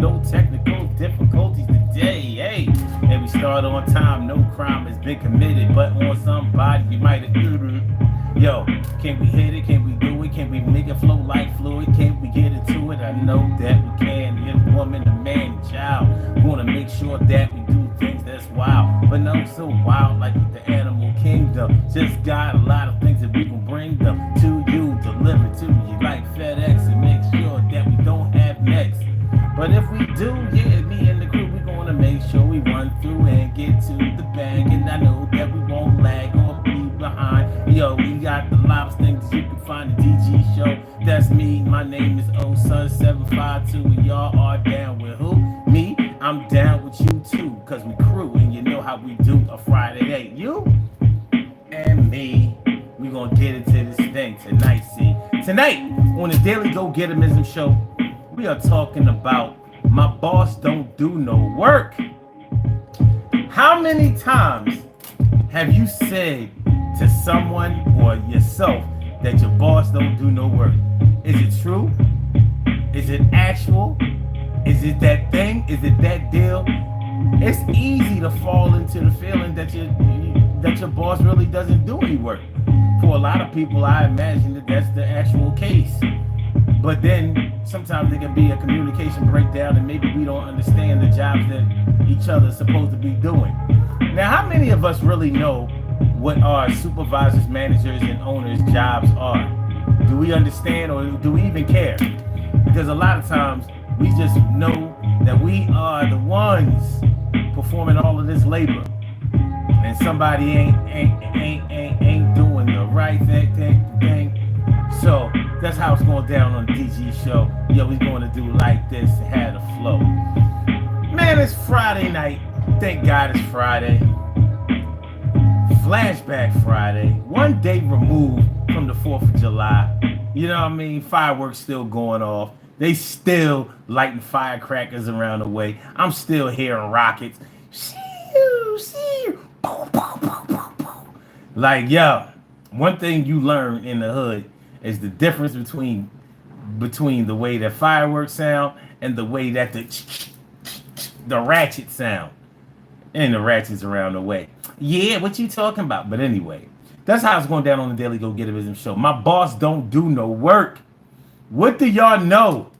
no technical difficulties today. Hey, and we start on time. No crime has been committed, but on somebody we might have. Yo, can we hit it? Can we do it? Can we make it flow like fluid? Can we get into it? I know that we can. If woman, a man, a child, wanna make sure that we do things that's wild, but not so wild like the animal kingdom. Just got a lot of things that we can bring them to you, deliver to you like FedEx, and make sure that we don't have next. But if we do, yeah, me and the crew, we gonna make sure we run through and get to the bag. And I know that we won't lag or be behind. Yo, we got the lots of things you can find the DG show. That's me. My name is OSun752, and y'all are down with who? Me. I'm down with you too, cause we crew, and you know how we do a Friday night. You and me, we gonna get into this thing tonight. See, tonight on the Daily Go Getimism show, we are talking about my boss don't do no work. How many times have you said to someone or yourself that your boss don't do no work? Is it true? Is it actual? Is it that thing? Is it that deal? It's easy to fall into the feeling that your boss really doesn't do any work. For a lot of people, I imagine that that's the actual case. But then sometimes there can be a communication breakdown, and maybe we don't understand the jobs that each other is supposed to be doing. Now, how many of us really know what our supervisors, managers, and owners' jobs are? Do we understand, or do we even care? Because a lot of times we just know that we are the ones performing all of this labor, and somebody ain't doing the right thing. So that's how it's going down on the DG show. Yo, we going to do like this and have the flow. Man, it's Friday night. Thank God it's Friday. Flashback Friday. One day removed from the 4th of July. You know what I mean? Fireworks still going off. They still lighting firecrackers around the way. I'm still hearing rockets. Like, yo, one thing you learn in the hood is the difference between the way that fireworks sound and the way that the ratchet sound. And the ratchets around the way. Yeah, what you talking about? But anyway, that's how it's going down on the Daily Go Getimism show. My boss don't do no work. What do y'all know?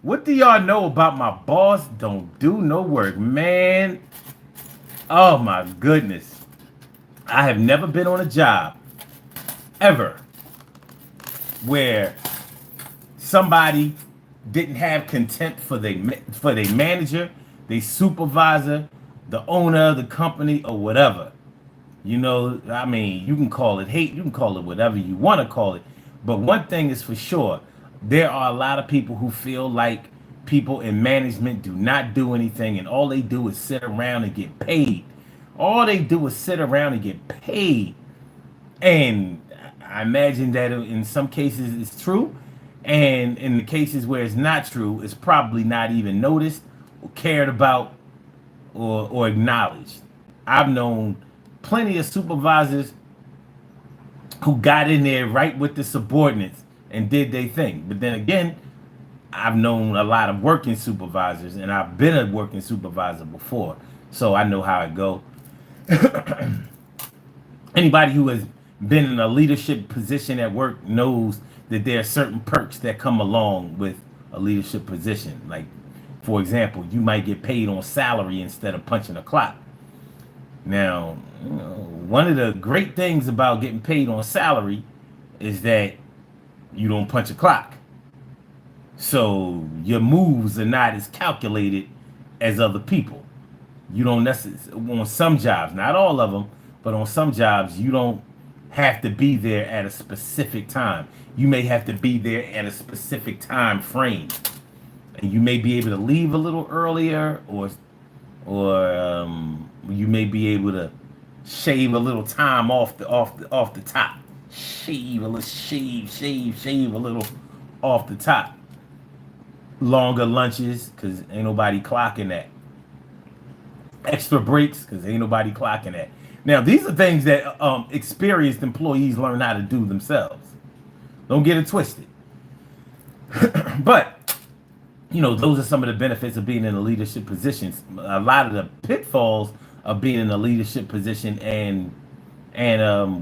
What do y'all know about my boss don't do no work? Man, oh my goodness. I have never been on a job ever where somebody didn't have contempt for their manager, their supervisor, the owner of the company, or whatever. You know, I mean, you can call it hate, you can call it whatever you want to call it. But one thing is for sure, there are a lot of people who feel like people in management do not do anything, and all they do is sit around and get paid. All they do is sit around and get paid. And I imagine that in some cases it's true, and in the cases where it's not true, it's probably not even noticed or cared about or acknowledged. I've known plenty of supervisors who got in there right with the subordinates and did their thing. But then again, I've known a lot of working supervisors, and I've been a working supervisor before, so I know how it go. Anybody who has been in a leadership position at work knows that there are certain perks that come along with a leadership position. Like, for example, you might get paid on salary instead of punching a clock. Now, you know, one of the great things about getting paid on salary is that you don't punch a clock. So your moves are not as calculated as other people. You don't necessarily, on some jobs, not all of them, but on some jobs, you don't have to be there at a specific time. You may have to be there at a specific time frame. And you may be able to leave a little earlier, or you may be able to shave a little time off the top. Shave a little off the top. Longer lunches, because ain't nobody clocking that. Extra breaks, because ain't nobody clocking that. Now, these are things that experienced employees learn how to do themselves. Don't get it twisted. But those are some of the benefits of being in a leadership positions. A lot of the pitfalls of being in a leadership position and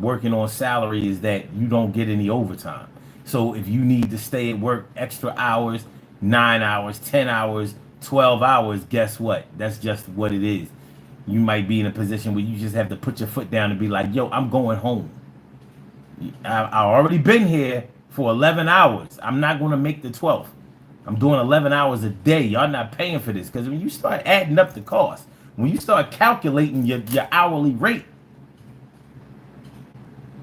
working on salary is that you don't get any overtime. So if you need to stay at work extra hours, 9 hours, 10 hours, 12 hours, guess what? That's just what it is. You might be in a position where you just have to put your foot down and be like, yo, I'm going home. I already been here for 11 hours. I'm not going to make the 12th. I'm doing 11 hours a day. Y'all not paying for this. Because when you start adding up the cost, when you start calculating your hourly rate,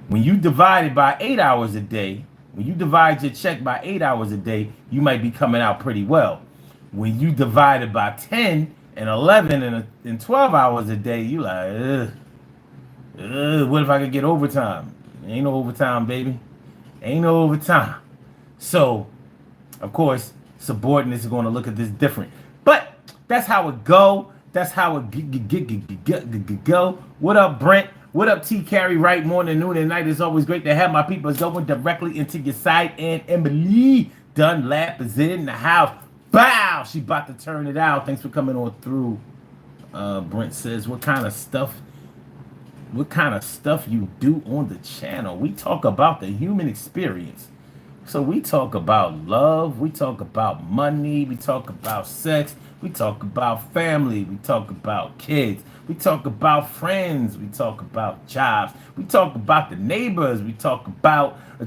when you divide it by 8 hours a day, when you divide your check by 8 hours a day, you might be coming out pretty well. When you divide it by 10 and 11 and 12 hours a day, you like, what if I could get overtime? Ain't no overtime, baby. Ain't no overtime. So, of course, subordinates are going to look at this different. But that's how it go. That's how it go. What up, Brent? What up, T. Carey? Right, morning, noon, and night. It's always great to have my people going directly into your site. And Emily Dunlap is in the house. Bow! She about to turn it out. Thanks for coming on through. Brent says, what kind of stuff you do on the channel? We talk about the human experience. So we talk about love, we talk about money, we talk about sex, we talk about family, we talk about kids, we talk about friends, we talk about jobs, we talk about the neighbors, we talk about the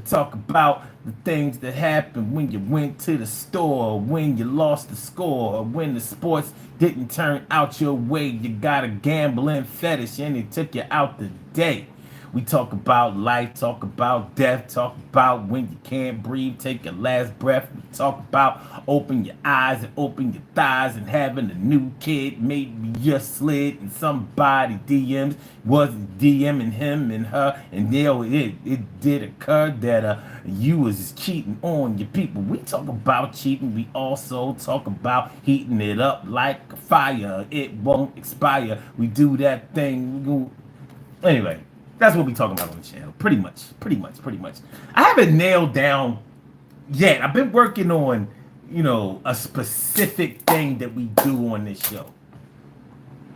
things that happened when you went to the store, when you lost the score, when the sports didn't turn out your way, you got a gambling fetish and it took you out the day. We talk about life, talk about death, talk about when you can't breathe, take your last breath. We talk about open your eyes and open your thighs and having a new kid. Maybe you slid in somebody DMs, wasn't DMing him and her, and it did occur that you was cheating on your people. We talk about cheating. We also talk about heating it up like a fire. It won't expire. We do that thing. Anyway. That's what we talking about on the channel. Pretty much. I haven't nailed down yet. I've been working on, a specific thing that we do on this show.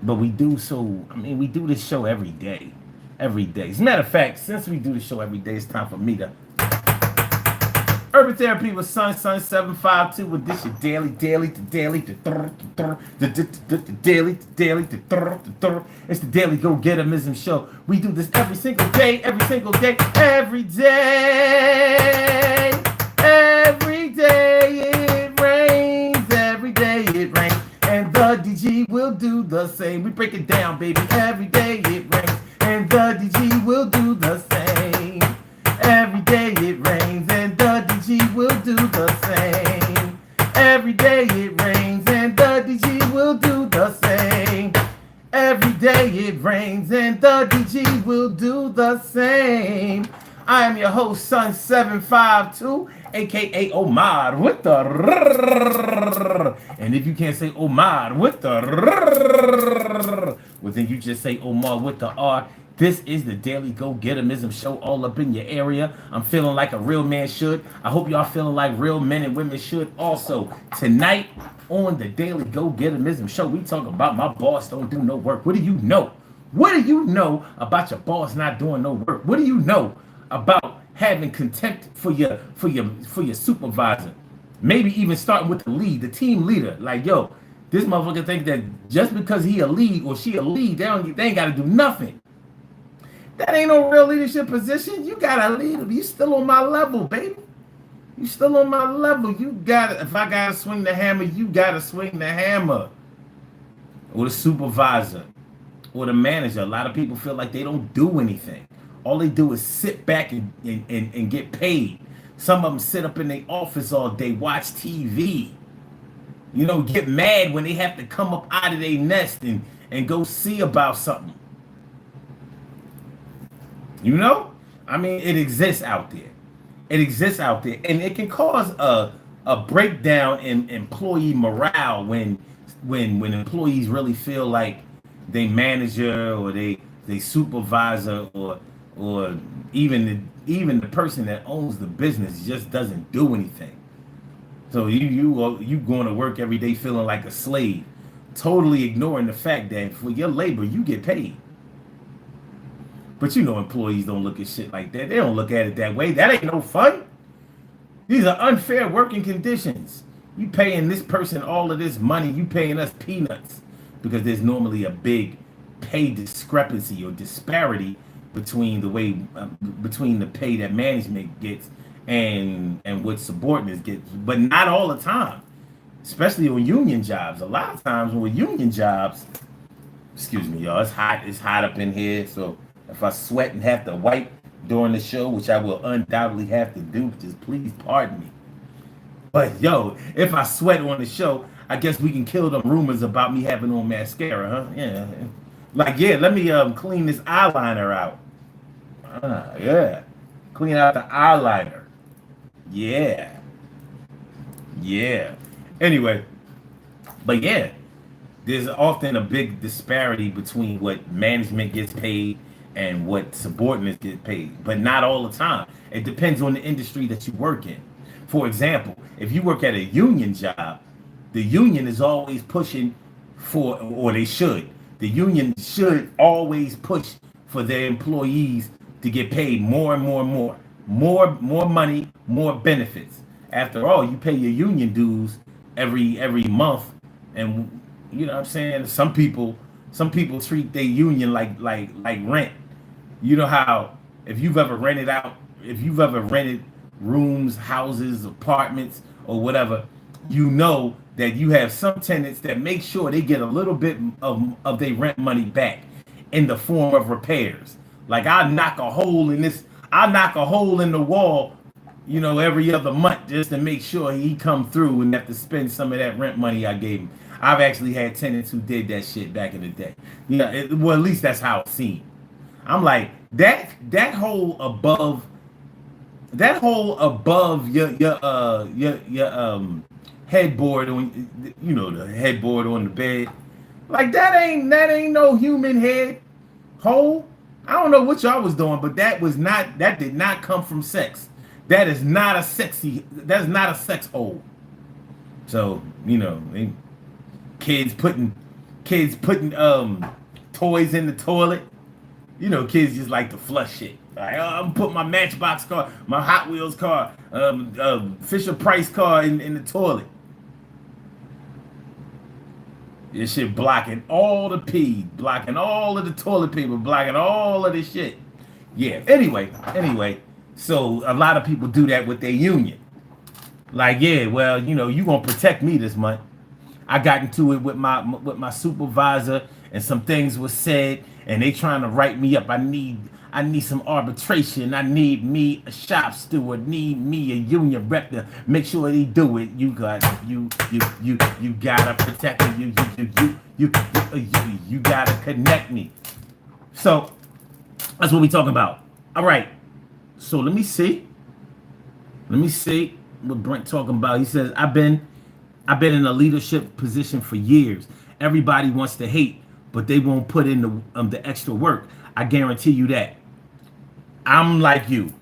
But we do this show every day. Every day. As a matter of fact, since we do the show every day, it's time for me to Urban Therapy with Sun 752 with this your daily. It's the Daily Go Getimism show. We do this every single day. Every day it rains. Every day it rains. And the DG will do the same. We break it down, baby. Every day it rains. And the DG will do the same. Every day it rains. And the DG will do the same. Every day it rains. And the DG will do the same. Every day it rains. And the DG will do the same. I am your host, Sun 752, aka Omar with the rrrr. And if you can't say Omar with the rrrr, well then you just say Omar with the R. This is the Daily Go Getimism show all up in your area. I'm feeling like a real man should. I hope y'all feeling like real men and women should also. Tonight on the Daily Go Getimism show, we talk about my boss don't do no work. What do you know? What do you know about your boss not doing no work? What do you know about having contempt for your supervisor? Maybe even starting with the lead, the team leader. Like, yo, this motherfucker think that just because he a lead or she a lead, they ain't got to do nothing. That ain't no real leadership position. You got to lead. You still on my level, baby. You still on my level. You got to, if I got to swing the hammer, you got to swing the hammer. Or the supervisor or the manager. A lot of people feel like they don't do anything. All they do is sit back and get paid. Some of them sit up in their office all day, watch TV. Get mad when they have to come up out of their nest and go see about something. It exists out there. And it can cause a breakdown in employee morale when employees really feel like they manager or they supervisor or even the person that owns the business just doesn't do anything. So you going to work every day feeling like a slave, totally ignoring the fact that for your labor you get paid. But you know employees don't look at shit like that. They don't look at it that way. That ain't no fun. These are unfair working conditions. You paying this person all of this money, you paying us peanuts because there's normally a big pay discrepancy or disparity between the way between the pay that management gets and what subordinates get, but not all the time. Especially on union jobs. A lot of times with union jobs, excuse me, y'all, it's hot up in here, so if I sweat and have to wipe during the show, which I will undoubtedly have to do, just please pardon me. But yo, if I sweat on the show, I guess we can kill them rumors about me having on mascara, huh? Yeah. Like, yeah, let me clean this eyeliner out. Yeah. Clean out the eyeliner. Yeah. Yeah. Anyway, but yeah, there's often a big disparity between what management gets paid and what subordinates get paid, but not all the time. It depends on the industry that you work in. For example, if you work at a union job, the union is always pushing for, or they should, the union should always push for their employees to get paid more and more and more money, more benefits. After all, you pay your union dues every month, and you know what I'm saying. Some people treat their union like rent. You know how if you've ever rented rooms, houses, apartments, or whatever, you know that you have some tenants that make sure they get a little bit of their rent money back in the form of repairs. Like I'll knock a hole in the wall, every other month just to make sure he come through and have to spend some of that rent money I gave him. I've actually had tenants who did that shit back in the day. Well, at least that's how it seemed. I'm like that whole above your headboard on the headboard on the bed, like that ain't no human head hole. I don't know what y'all was doing, but that did not come from sex. That's not a sex hole. So kids putting toys in the toilet. Kids just like to flush shit. Like, I'm putting my Matchbox car, my Hot Wheels car, Fisher Price car in the toilet. This shit blocking all the pee, blocking all of the toilet paper, blocking all of this shit. Yeah. Anyway, so a lot of people do that with their union. Like, yeah, well, you gonna protect me this month. I got into it with my supervisor, and some things were said, and they trying to write me up. I need some arbitration. I need me a shop steward. Need me a union rep to make sure they do it. You gotta protect me. You gotta connect me. So that's what we talking about. All right. So let me see what Brent talking about. He says, I've been in a leadership position for years. Everybody wants to hate, but they won't put in the extra work. I guarantee you that. I'm like you.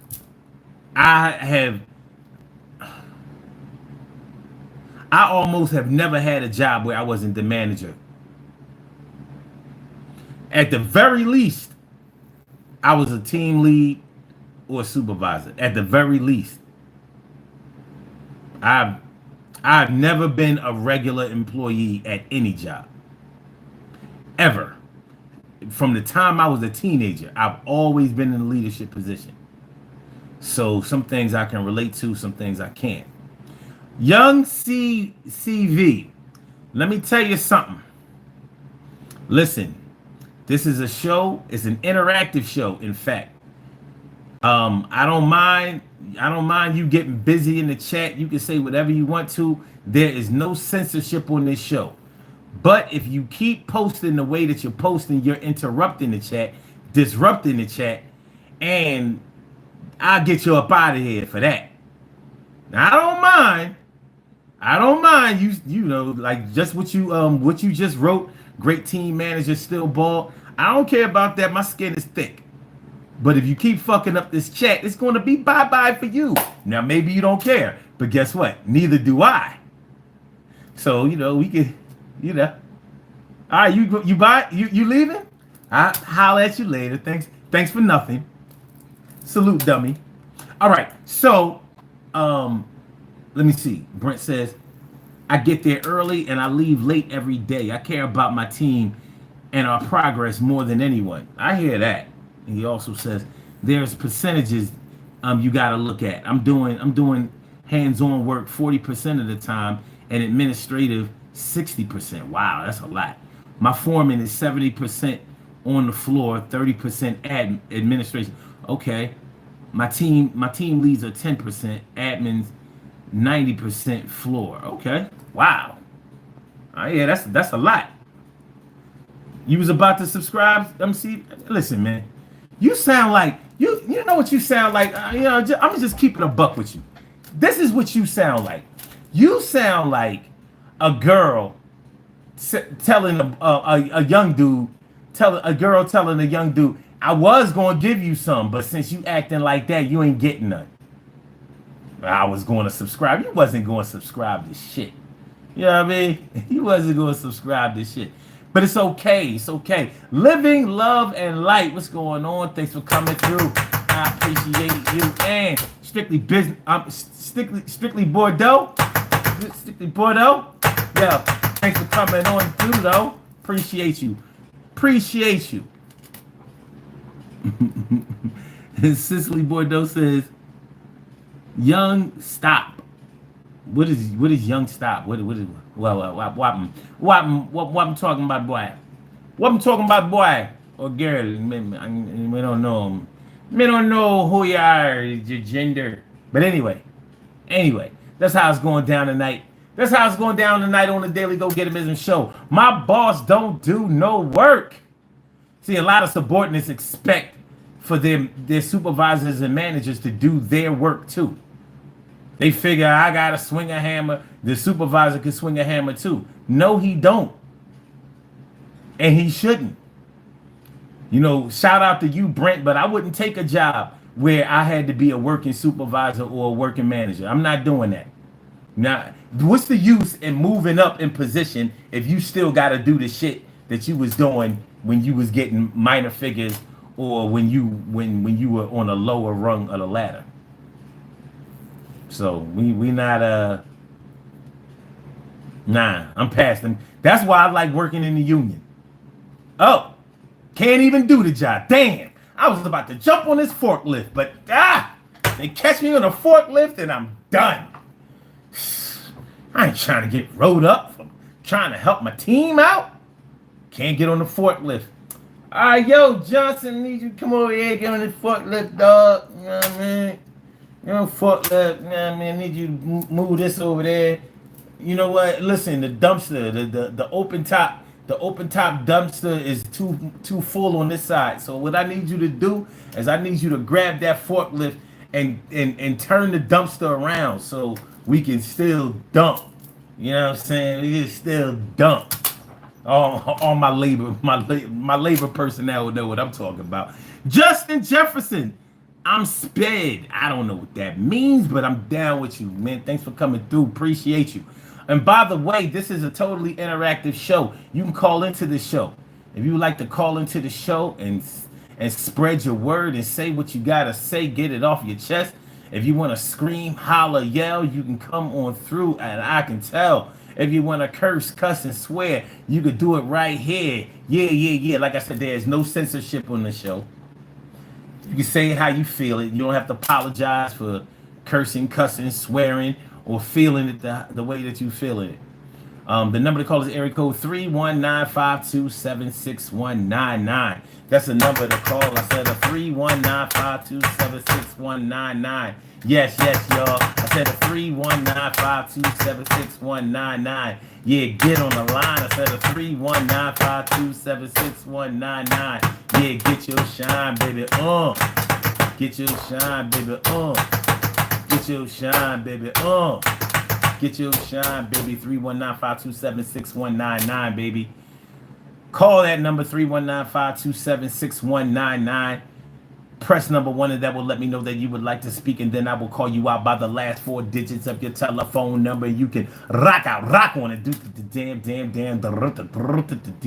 I almost have never had a job where I wasn't the manager. At the very least, I was a team lead or a supervisor. At the very least. I've never been a regular employee at any job. Ever. From the time I was a teenager, I've always been in a leadership position. So some things I can relate to, some things I can't. Young CV, let me tell you something. Listen, this is a show. It's an interactive show, in fact. I don't mind you getting busy in the chat. You can say whatever you want to. There is no censorship on this show. But if you keep posting the way that you're posting, you're interrupting the chat, disrupting the chat, and I'll get you up out of here for that. Now, I don't mind you like just what you just wrote. Great team manager, still ball. I don't care about that. My skin is thick. But if you keep fucking up this chat, it's going to be bye-bye for you. Now, maybe you don't care. But guess what? Neither do I. So, we could, you know. All right, you buy it? You leaving? I'll holler at you later. Thanks for nothing. Salute, dummy. All right, so let me see. Brent says, I get there early and I leave late every day. I care about my team and our progress more than anyone. I hear that. And he also says, there's percentages you got to look at. I'm doing hands-on work 40% of the time and administrative 60%. Wow, that's a lot. My foreman is 70% on the floor, 30% administration. Okay. My team leads are 10%, admins 90% floor. Okay. Wow. Yeah, that's a lot. You was about to subscribe? See, listen, man. You sound like you know what you sound like. I'm gonna just keep it a buck with you. This is what you sound like. You sound like a girl telling a young dude, telling a young dude, I was gonna give you some, but since you acting like that, you ain't getting none. I was going to subscribe. You wasn't going to subscribe to shit. You know what I mean? You wasn't going to subscribe to shit. But it's okay. It's okay. Living, love, and light. What's going on? Thanks for coming through. I appreciate you. And strictly business. Strictly Bordeaux. Strictly Bordeaux. Yeah. Thanks for coming on through, though. Appreciate you. Appreciate you. Cicely Bordeaux says, Young stop. What is young stop? What is what I'm talking about, boy? What I'm talking about, boy or girl? We don't know them. We don't know who you are, your gender. But anyway, that's how it's going down tonight. That's how it's going down tonight on the Daily Go Get It Business Show. My boss don't do no work. See, a lot of subordinates expect for their supervisors and managers to do their work too. They figure I gotta swing a hammer. The supervisor can swing a hammer too. No, he don't. And he shouldn't. Shout out to you, Brent, but I wouldn't take a job where I had to be a working supervisor or a working manager. I'm not doing that. Now, what's the use in moving up in position if you still gotta do the shit that you was doing when you was getting minor figures or when you were on a lower rung of the ladder? So we not I'm past them. That's why I like working in the union. Oh, can't even do the job. Damn, I was about to jump on this forklift, but they catch me on a forklift and I'm done. I ain't trying to get rolled up. I'm trying to help my team out. Can't get on the forklift. All right, yo, Johnson, need you to come over here, get on the forklift, dog. You know what I mean? Forklift, you know what I mean? I need you to move this over there. You know what? Listen, the dumpster, the open top dumpster is too full on this side. So what I need you to do is I need you to grab that forklift and turn the dumpster around so we can still dump. You know what I'm saying? We can still dump. All my labor personnel will know what I'm talking about. Justin Jefferson, I'm sped. I don't know what that means, but I'm down with you, man. Thanks for coming through. Appreciate you. And by the way, this is a totally interactive show. You can call into the show. If you would like to call into the show and spread your word and say what you gotta say, get it off your chest. If you want to scream, holler, yell, you can come on through, and I can tell. If you want to curse, cuss, and swear, you could do it right here. Yeah. Like I said, there's no censorship on the show. You can say how you feel it. You don't have to apologize for cursing, cussing, swearing, or feeling it the way that you feel it. The number to call is area code 319-527-6199. That's the number to call. I said a 319-527-6199. Yes, y'all. I said a 319-527-6199. Yeah, get on the line. I said a 319-527-6199. Yeah, get your shine, baby. Get your shine, baby. Get your shine, baby. Get your shine, baby. 319-527-6199, baby. Call that number, 319-527-6199. Press number 1, and that will let me know that you would like to speak, and then I will call you out by the last 4 digits of your telephone number. You can rock on it, do the damn, do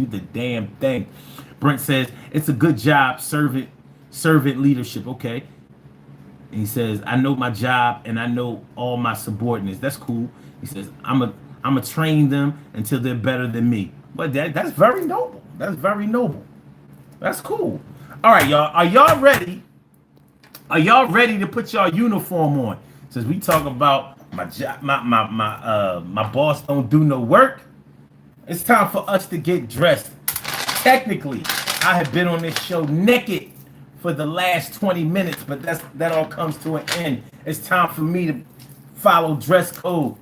the damn thing. Brent says it's a good job, servant leadership. Okay. And he says, I know my job and I know all my subordinates. That's cool. He says, I'm a train them until they're better than me. But that's very noble. That's very noble. That's cool. All right, y'all. Are y'all ready? Are y'all ready to put y'all uniform on? Since we talk about my job, my boss don't do no work. It's time for us to get dressed. Technically, I have been on this show naked for the last 20 minutes, but that all comes to an end. It's time for me to follow dress code.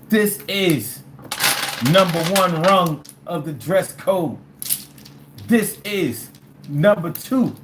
This is number 1 rung of the dress code. This is number 2.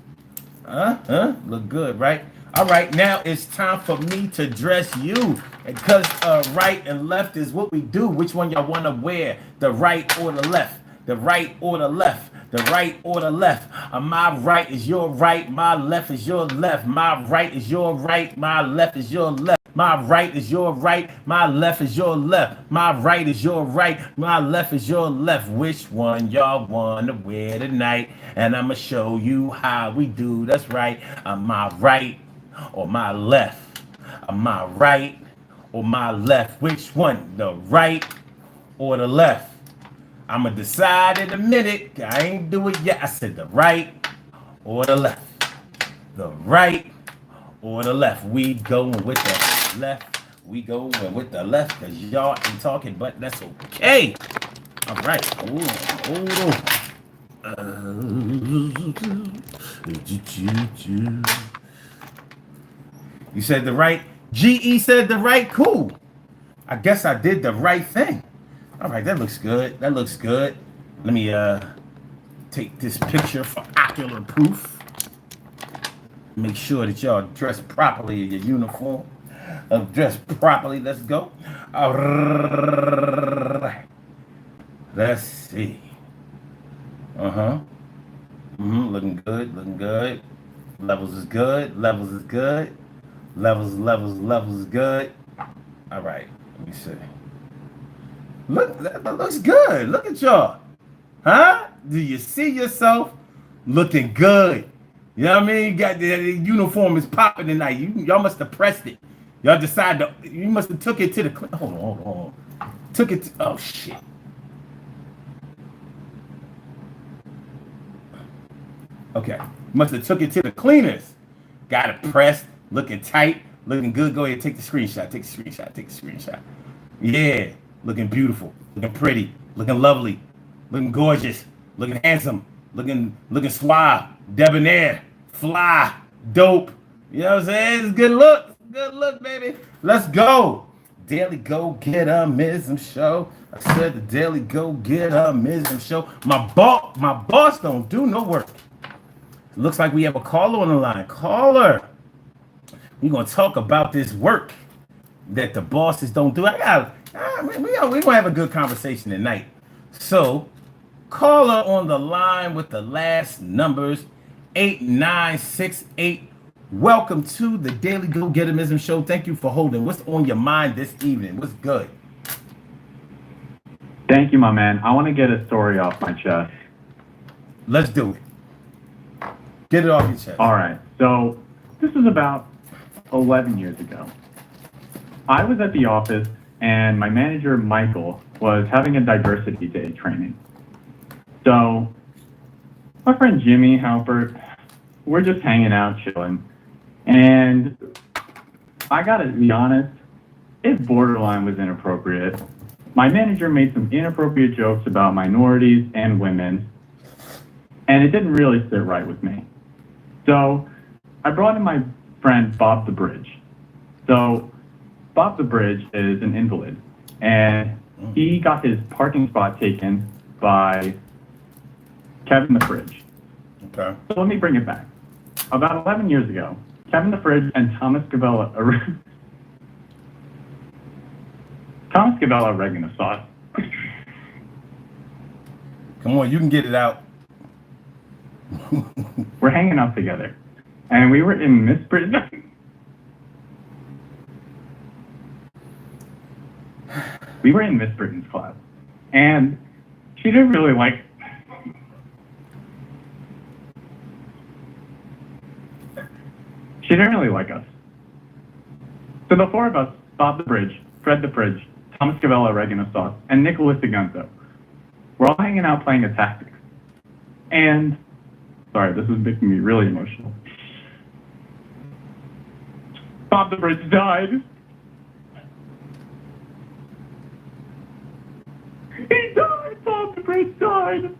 Look good, right? All right, now it's time for me to dress you. Because right and left is what we do. Which one y'all want to wear? The right or the left? The right or the left? The right or the left? My right is your right. My left is your left. My right is your right. My left is your left. My right is your right. My left is your left. My right is your right. My left is your left. Which one y'all want to wear tonight? And I'm going to show you how we do. That's right. My right or my left? My right or my left? Which one? The right or the left? I'm going to decide in a minute. I ain't do it yet. I said the right or the left. The right or the left. We going with the left. We going with the left because y'all ain't talking, but that's okay. All right. Hold on. You said the right. GE said the right. Cool. I guess I did the right thing. All right, that looks good. That looks good. Let me take this picture for ocular proof. Make sure that y'all dress properly in your uniform. Dress properly. Let's go. All right. Let's see. Looking good. Looking good. Levels is good. Levels is good. Levels is good. All right. Let me see. Look, that looks good. Look at y'all. Huh? Do you see yourself looking good? You know what I mean? Got the uniform is popping tonight. Y'all must have pressed it. Y'all decided you must have took it to the hold on. Took it to, oh shit. Okay. Must have took it to the cleaners. Got it pressed, looking tight, looking good. Go ahead, take the screenshot. Take the screenshot. Yeah. Looking beautiful, looking pretty, looking lovely, looking gorgeous, looking handsome, looking suave, debonair, fly, dope. You know what I'm saying? It's good look, baby. Let's go. Daily Go-Getter-mism show. I said the Daily Go-Getter-mism show. My boss don't do no work. Looks like we have a caller on the line. Caller. We're gonna talk about this work that the bosses don't do. We're gonna have a good conversation tonight. So, caller on the line with the last numbers 8968. Welcome to the Daily Go-Getterism show. Thank you for holding. What's on your mind this evening? What's good? Thank you, my man. I want to get a story off my chest. Let's do it. Get it off your chest. All right. So this is about 11 years ago. I was at the office and my manager, Michael, was having a diversity day training. So my friend Jimmy Halpert, we're just hanging out, chilling. And I gotta be honest, it borderline was inappropriate. My manager made some inappropriate jokes about minorities and women, and it didn't really sit right with me. So I brought in my friend Bob the Bridge. So Bob the Bridge is an invalid, and he got his parking spot taken by Kevin the Fridge. Okay. So let me bring it back. About 11 years ago, Kevin the Fridge and Thomas Gavella oregano sauce. Come on, you can get it out. We're hanging out together. and we were in Miss Britain. We were in Miss Britain's class, and she didn't really like. She didn't really like us. So the four of us, Bob the Bridge, Fred the Fridge, Thomas Cavella Oregano Sauce, and Nicholas DeGunzo, we're all hanging out playing a tactics. And, sorry, this is making me really emotional. Bob the Bridge died. He died! Bob the Bridge died!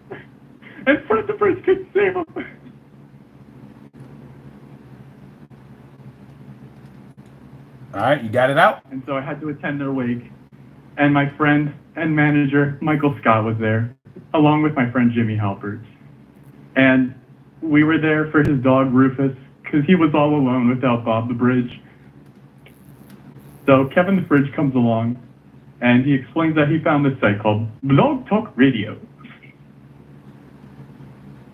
And Fred the Bridge couldn't save him. All right, you got it out? And so I had to attend their wake. And my friend and manager, Michael Scott, was there, along with my friend Jimmy Halpert. And we were there for his dog, Rufus, because he was all alone without Bob the Bridge. So Kevin the Fridge comes along, and he explains that he found this site called Blog Talk Radio.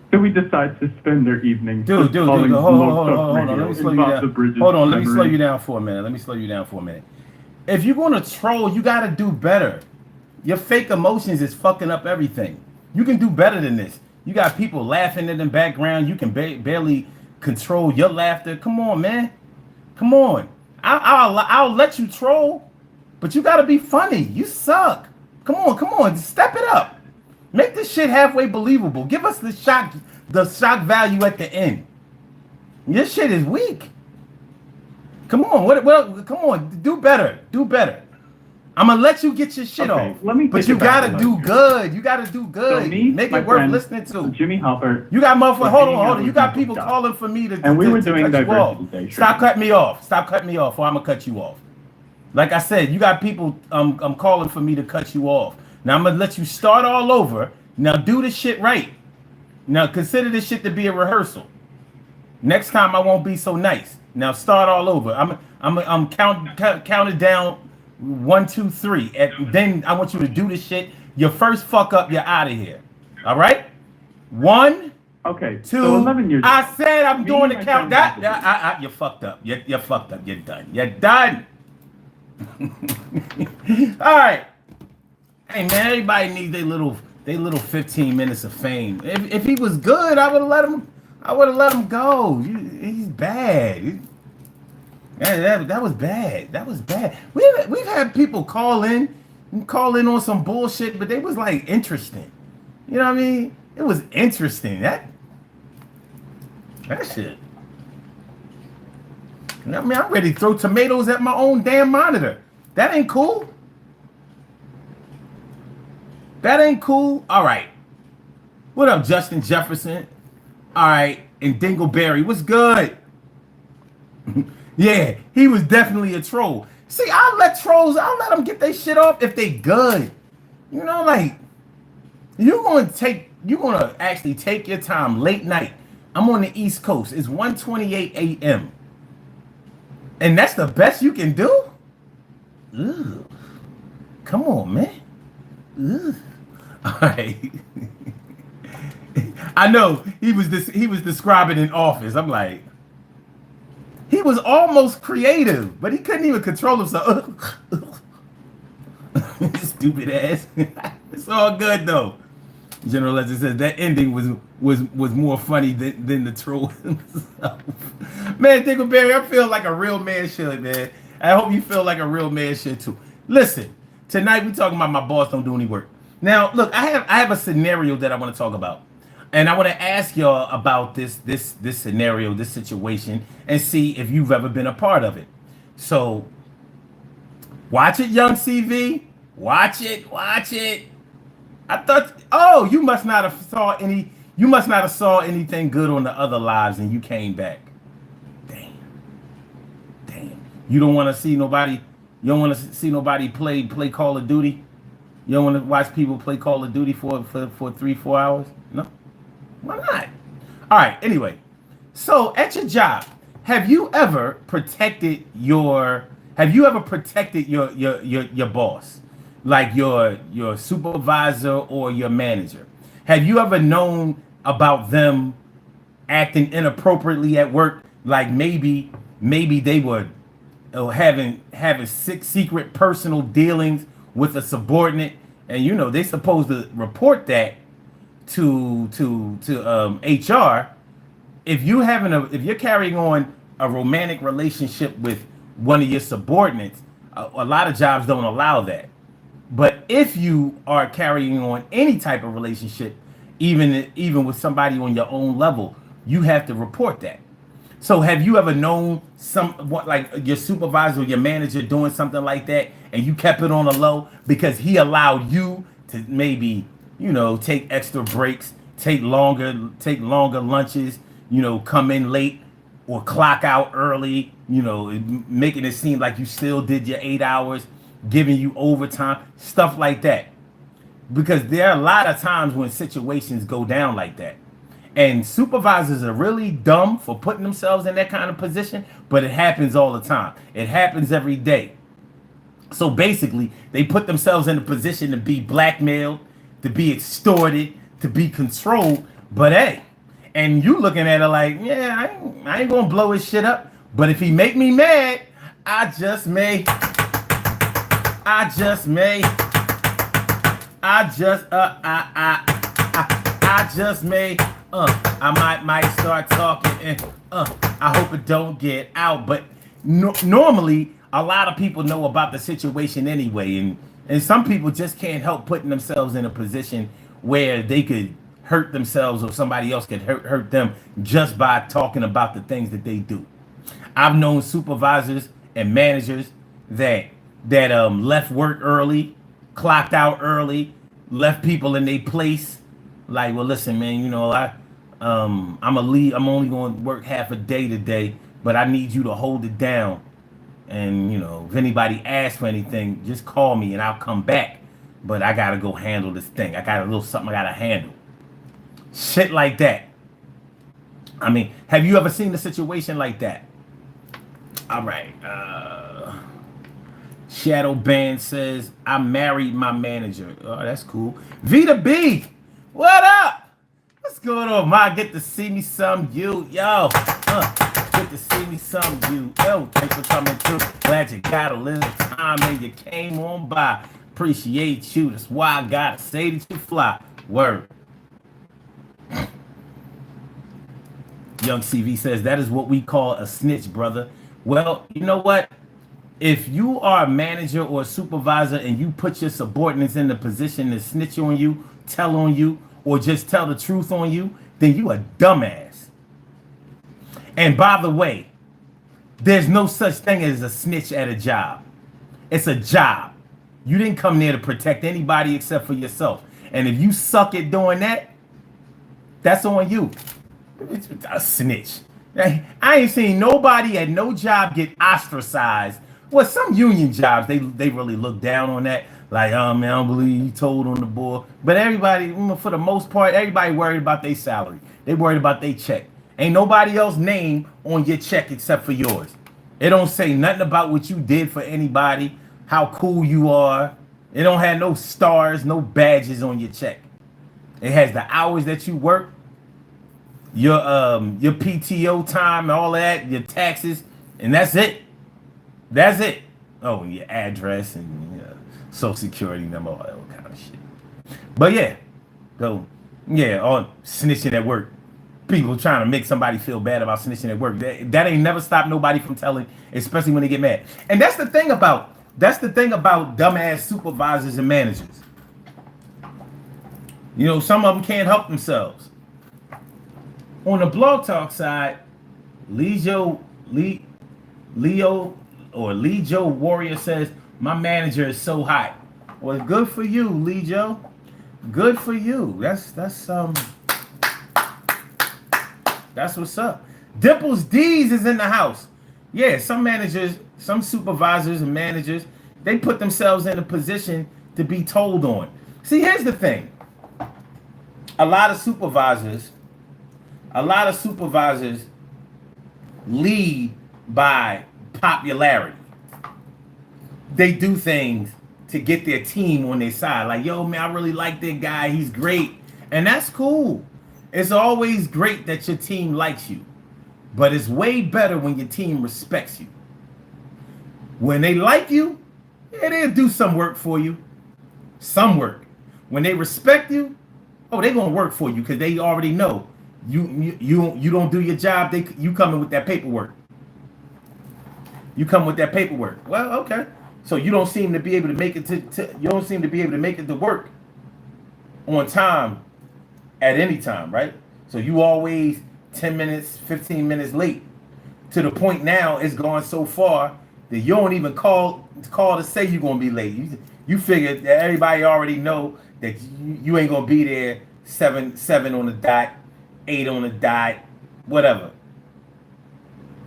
So we decide to spend their evening Dude, hold on. Let me slow you down. Hold on, let me slow you down for a minute. If you're going to troll, you got to do better. Your fake emotions is fucking up everything. You can do better than this. You got people laughing in the background. You can barely control your laughter. Come on, man. Come on. I'll let you troll, but you got to be funny. You suck. Come on. Step it up. Make this shit halfway believable. Give us the shock value at the end. Your shit is weak. Come on, come on, do better. I'm gonna let you get your shit off. But you gotta do good. So me, make it worth listening to. Jimmy Halpert. You got motherfuckers. Hold on. You got people calling for me to. And we were doing diversity day. Stop cutting me off, or I'm gonna cut you off. Like I said, you got people calling for me to cut you off. Now I'm gonna let you start all over. Now do this shit right. Now consider this shit to be a rehearsal. Next time I won't be so nice. Now start all over. I'm counted down 1, 2, 3. And then I want you to do this shit. Your first fuck up, you're out of here. All right? 1. Okay. 2. So 11 years I said I'm doing the count. You fucked up. You fucked up. You're done. You're done. All right. Hey man, everybody needs their little 15 minutes of fame. If he was good, I would have let him go. He's bad. That was bad. We've had people call in on some bullshit, but they was like interesting. You know what I mean? It was interesting. That shit. I mean, I'm ready to throw tomatoes at my own damn monitor. That ain't cool. All right. What up, Justin Jefferson? All right. And Dingleberry, what's good? Yeah, he was definitely a troll. See, I'll let them get their shit off if they good. You know, like, you're gonna actually take your time late night. I'm on the East Coast. It's 1:28 a.m. And that's the best you can do? Ugh. Come on, man. Ugh. All right. I know he was describing an office. I'm like, he was almost creative, but he couldn't even control himself. Stupid ass. It's all good though. General Legend says that ending was more funny than the troll himself. Man, Dingleberry, I feel like a real man should, man. I hope you feel like a real man should too. Listen, tonight we talking about my boss don't do any work. Now, look, I have a scenario that I want to talk about. And I want to ask y'all about this scenario, this situation, and see if you've ever been a part of it. So, watch it, young CV. Watch it. I thought, you must not have saw anything good on the other lives, and you came back. Damn. You don't want to see nobody. You don't want to see nobody play Call of Duty. You don't want to watch people play Call of Duty for 3-4 hours. No. Why not? All right. Anyway, so at your job, have you ever protected your boss, like your supervisor or your manager? Have you ever known about them acting inappropriately at work? Like maybe they were having secret personal dealings with a subordinate, and they supposed to report that to HR. If you're carrying on a romantic relationship with one of your subordinates, a lot of jobs don't allow that. But if you are carrying on any type of relationship, even with somebody on your own level, you have to report that. So have you ever known like your supervisor or your manager doing something like that, and you kept it on the low because he allowed you to maybe take extra breaks, take longer lunches, come in late or clock out early, making it seem like you still did your 8 hours, giving you overtime, stuff like that. Because there are a lot of times when situations go down like that. And supervisors are really dumb for putting themselves in that kind of position, but it happens all the time. It happens every day. So basically, they put themselves in a position to be blackmailed, to be extorted, to be controlled. But hey, and you looking at it like, yeah, I ain't gonna blow his shit up. But if he make me mad, I just may, I just may, I might start talking, and I hope it don't get out. But normally, a lot of people know about the situation anyway, and some people just can't help putting themselves in a position where they could hurt themselves or somebody else could hurt them just by talking about the things that they do. I've known supervisors and managers that left work early, clocked out early, left people in their place. Like, well, listen, man, I'm only going to work half a day today, but I need you to hold it down. And if anybody asks for anything, just call me and I'll come back. But I gotta go handle this thing. I got a little something I gotta handle. Shit like that. I mean, have you ever seen a situation like that? All right. Shadow Band says, I married my manager. Oh, that's cool. Vita B, what up? What's going on, ma? Get to see me some you. Yo. Get to see me some you. Yo, thanks for coming through. Glad you got a little time and you came on by. Appreciate you. That's why I gotta say that you fly. Word. Young CV says, that is what we call a snitch, brother. Well, you know what? If you are a manager or a supervisor and you put your subordinates in the position to snitch on you, tell on you, or just tell the truth on you, then you a dumbass. And by the way, there's no such thing as a snitch at a job. It's a job. You didn't come there to protect anybody except for yourself. And if you suck at doing that, that's on you. It's a snitch. I ain't seen nobody at no job get ostracized. Well, some union jobs, they really look down on that. Like, oh man, I don't believe you told on the board. But everybody, for the most part, everybody worried about their salary. They worried about their check. Ain't nobody else's name on your check except for yours. It don't say nothing about what you did for anybody, how cool you are. It don't have no stars, no badges on your check. It has the hours that you work, your PTO time and all that, your taxes, and that's it. That's it. Oh, and your address and social security number, all that kind of shit. But yeah, so yeah, all snitching at work. People trying to make somebody feel bad about snitching at work. That ain't never stopped nobody from telling, especially when they get mad. And that's the thing about dumbass supervisors and managers. Some of them can't help themselves. On the Blog Talk side, Lee Joe Warrior says, my manager is so hot. Well, good for you, Lee Joe. Good for you. That's what's up. Dimples D's is in the house. Yeah, some managers, some supervisors and managers, they put themselves in a position to be told on. See, here's the thing. A lot of supervisors lead by popularity. They do things to get their team on their side. Like, yo, man, I really like that guy. He's great. And that's cool. It's always great that your team likes you. But it's way better when your team respects you. When they like you, yeah, they'll do some work for you. Some work. When they respect you, oh, they're gonna work for you because they already know you don't do your job. You coming with that paperwork. You come with that paperwork. Well, okay. So you don't seem to be able to make it you don't seem to be able to make it to work on time at any time, right? So you always 10 minutes, 15 minutes late, to the point now it's gone so far that you don't even call to say you're gonna be late. You figure that everybody already know that you ain't gonna be there seven on the dot, 8 on the dot, whatever.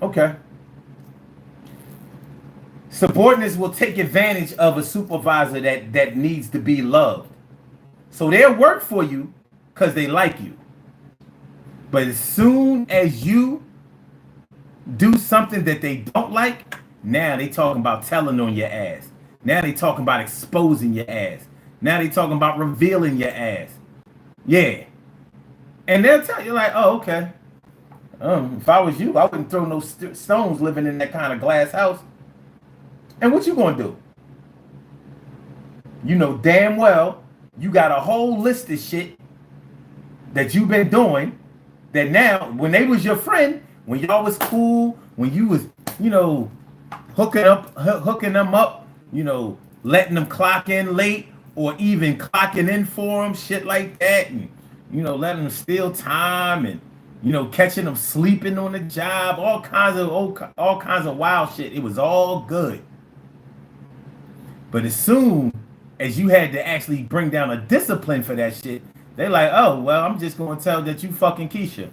Okay. Subordinates will take advantage of a supervisor that needs to be loved. So they'll work for you because they like you. But as soon as you do something that they don't like, now they talking about telling on your ass. Now they talking about exposing your ass. Now they talking about revealing your ass. Yeah. And they'll tell you like, oh, okay. If I was you, I wouldn't throw no stones living in that kind of glass house. And what you gonna do? You know damn well you got a whole list of shit that you've been doing that now, when they was your friend, when y'all was cool, when you was, hooking them up, letting them clock in late or even clocking in for them, shit like that, and letting them steal time and catching them sleeping on the job, all kinds of wild shit. It was all good. But as soon as you had to actually bring down a discipline for that shit, they like, oh, well, I'm just going to tell that you fucking Keisha.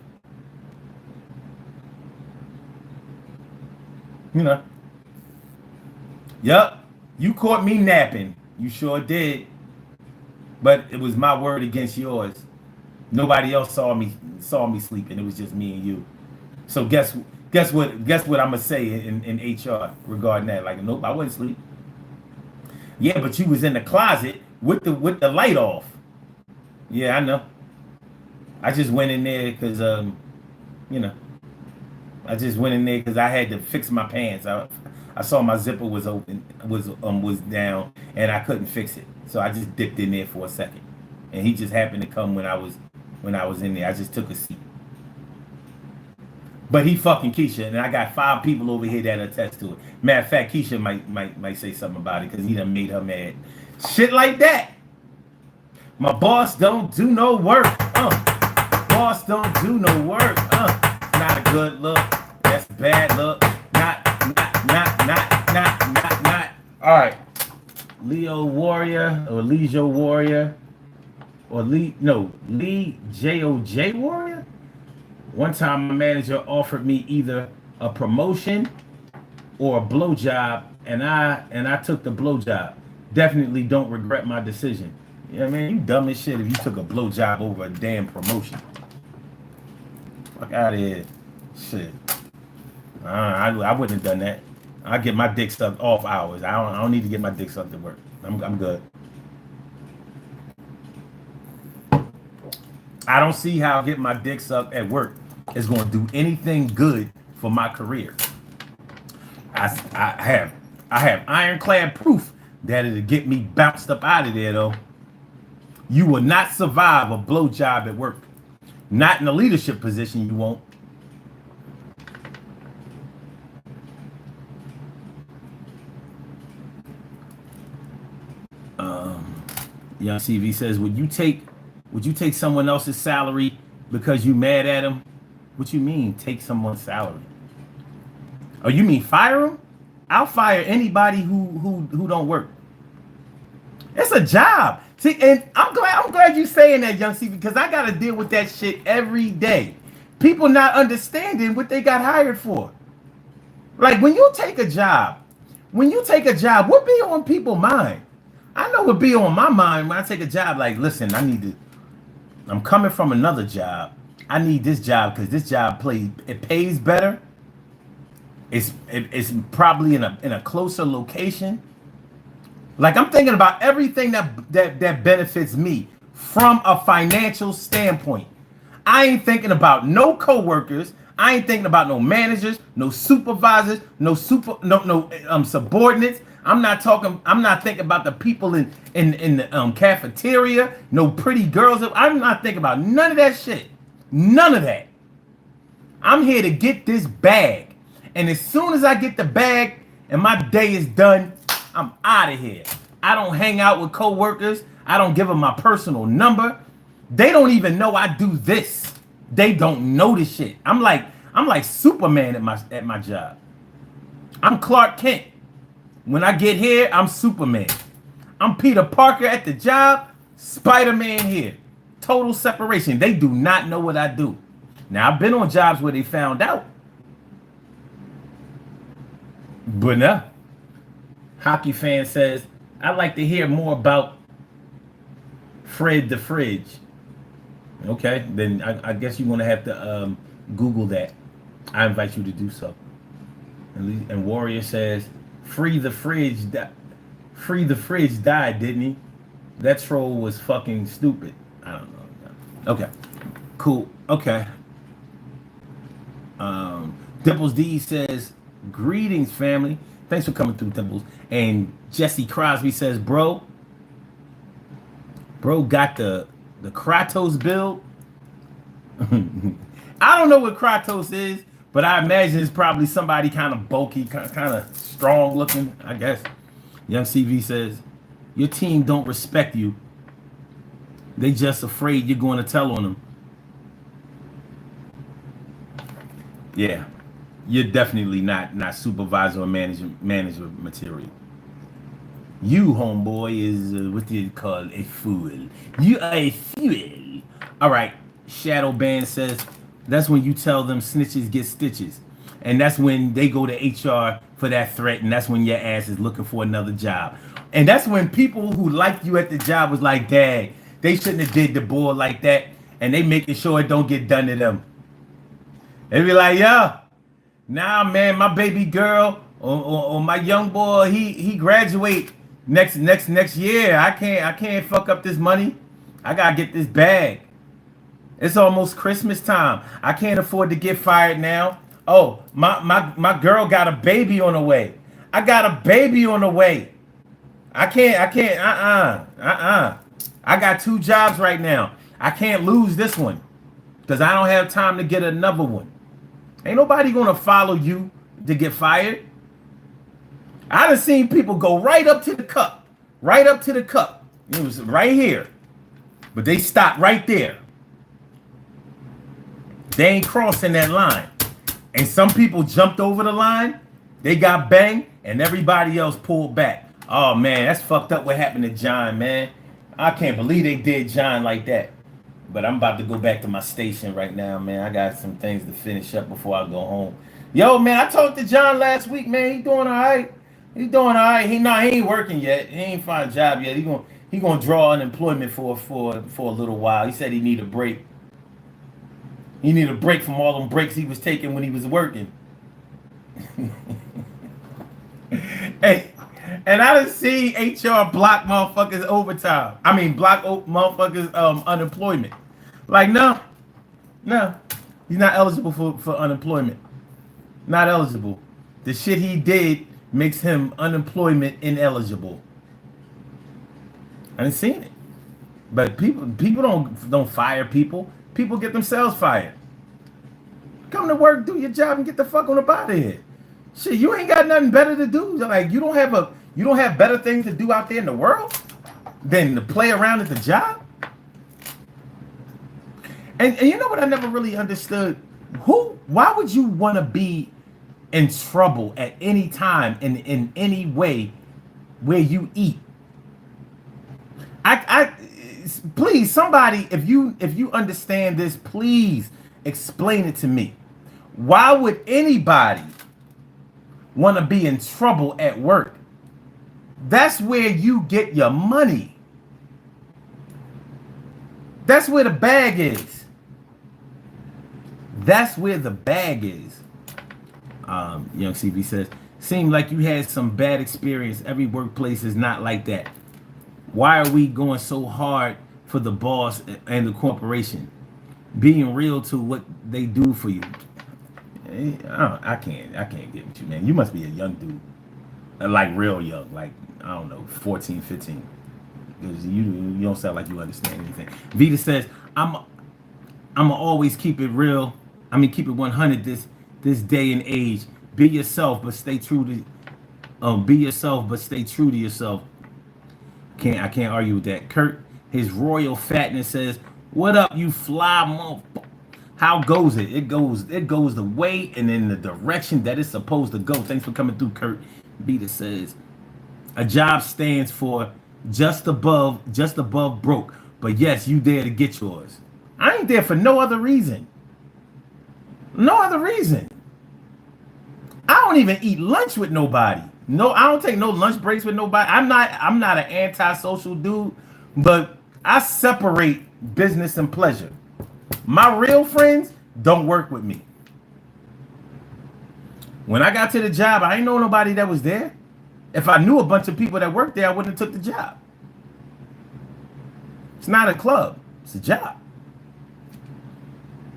Yup, you caught me napping. You sure did. But it was my word against yours. Nobody else saw me sleeping. It was just me and you. So guess what I'm gonna say in HR regarding that? Like, nope, I wouldn't sleep. Yeah, but you was in the closet with the light off. Yeah, I know. I just went in there because I just went in there because I had to fix my pants. I saw my zipper was open, was down, and I couldn't fix it. So I just dipped in there for a second, and he just happened to come when I was in there. I just took a seat. But he fucking Keisha, and I got 5 people over here that attest to it. Matter of fact, Keisha might say something about it because he done made her mad. Shit like that. My boss don't do no work. Boss don't do no work. Not a good look. That's bad look. Not. All right. Leo Warrior or Leisure Warrior or Lee J.O.J. Warrior. One time my manager offered me either a promotion or a blowjob, and I took the blowjob. Definitely don't regret my decision. Yeah, man, you dumb as shit if you took a blowjob over a damn promotion. Fuck out of here. Shit. I wouldn't have done that. I get my dick sucked off hours. I don't need to get my dick sucked at work. I'm good. I don't see how getting my dick sucked at work is going to do anything good for my career. I have ironclad proof that it'll get me bounced up out of there, though. You will not survive a blowjob at work. Not in a leadership position, you won't. Young CV says, would you take someone else's salary because you mad at them? What you mean, take someone's salary? Oh, you mean fire them? I'll fire anybody who don't work. It's a job. See, and I'm glad you saying that, Young CV, because I gotta deal with that shit every day. People not understanding what they got hired for. Like when you take a job, what be on people's mind? I know what be on my mind when I take a job. Like, listen, I'm coming from another job. I need this job because this job pays better. It's probably in a closer location. Like, I'm thinking about everything that benefits me from a financial standpoint. I ain't thinking about no coworkers. I ain't thinking about no managers, no supervisors, no subordinates. I'm not thinking about the people in the cafeteria, no pretty girls. I'm not thinking about none of that shit. None of that. I'm here to get this bag. And as soon as I get the bag and my day is done, I'm out of here. I don't hang out with coworkers. I don't give them my personal number. They don't even know I do this. They don't know this shit. I'm like Superman at my job. I'm Clark Kent. When I get here, I'm Superman. I'm Peter Parker at the job, Spider-Man here. Total separation. They do not know what I do. Now, I've been on jobs where they found out. But no. Hockey fan says, I'd like to hear more about Fred the Fridge. Okay, then I guess you're going to have to Google that. I invite you to do so. And Warrior says, Free the Fridge died, didn't he? That troll was fucking stupid. I don't know. Okay, cool. Okay. Dimples D says, greetings, family. Thanks for coming through, Dimples. And Jesse Crosby says, bro got the Kratos build. I don't know what Kratos is, but I imagine it's probably somebody kind of bulky, kind of strong looking, I guess. Young CV says, your team don't respect you. They just afraid you're going to tell on them. Yeah, you're definitely not supervisor or manager material. You, homeboy, is what you call a fool. You are a fool. All right, Shadow Band says, that's when you tell them snitches get stitches. And that's when they go to HR for that threat, and that's when your ass is looking for another job. And that's when people who liked you at the job was like, dang, they shouldn't have did the boy like that, and they making sure it don't get done to them. They be like, yo, nah, man, my baby girl or my young boy, he graduate next year. I can't fuck up this money. I gotta get this bag. It's almost Christmas time. I can't afford to get fired now. Oh, my girl got a baby on the way. I got a baby on the way. I can't, I got 2 jobs right now. I can't lose this one because I don't have time to get another one. Ain't nobody gonna follow you to get fired. I done seen people go right up to the cup. It was right here. But they stopped right there. They ain't crossing that line. And some people jumped over the line. They got banged and everybody else pulled back. Oh man, that's fucked up what happened to John, man. I can't believe they did John like that. But I'm about to go back to my station right now, man. I got some things to finish up before I go home. Yo, man, I talked to John last week, man. He doing all right. He ain't working yet. He ain't find a job yet. He gonna draw unemployment for a little while. He said he need a break. He need a break from all them breaks he was taking when he was working. Hey, and I done see HR block motherfuckers overtime. I mean, block motherfuckers unemployment. Like, no, he's not eligible for unemployment. Not eligible. The shit he did makes him unemployment ineligible. I didn't seen it. But people don't fire people. People get themselves fired. Come to work, do your job, and get the fuck on up out of here. Shit, you ain't got nothing better to do. Like you don't have better things to do out there in the world than to play around at the job. And you know what I never really understood? Why would you want to be in trouble at any time in any way where you eat? Please, somebody, if you understand this, please explain it to me. Why would anybody want to be in trouble at work? That's where you get your money. That's where the bag is. That's where the bag is. Young CB says, seemed like you had some bad experience. Every workplace is not like that. Why are we going so hard for the boss and the corporation? Being real to what they do for you. I can't get with you, man. You must be a young dude, like real young, like I don't know, 14, 15. Because you don't sound like you understand anything. Vita says, I'm always keep it real. I mean, keep it 100 this day and age. Be yourself, but stay true to be yourself, but stay true to yourself. I can't argue with that. Kurt, his royal fatness says, "What up, you fly motherfucker? How goes it? It goes the way and in the direction that it's supposed to go." Thanks for coming through, Kurt. Vita says, "A job stands for just above broke. But yes, you there to get yours. I ain't there for no other reason. No other reason. I don't even eat lunch with nobody. No, I don't take no lunch breaks with nobody. I'm not an antisocial dude, but I separate business and pleasure. My real friends don't work with me. When I got to the job, I ain't know nobody that was there. If I knew a bunch of people that worked there, I wouldn't have took the job. It's not a club. It's a job.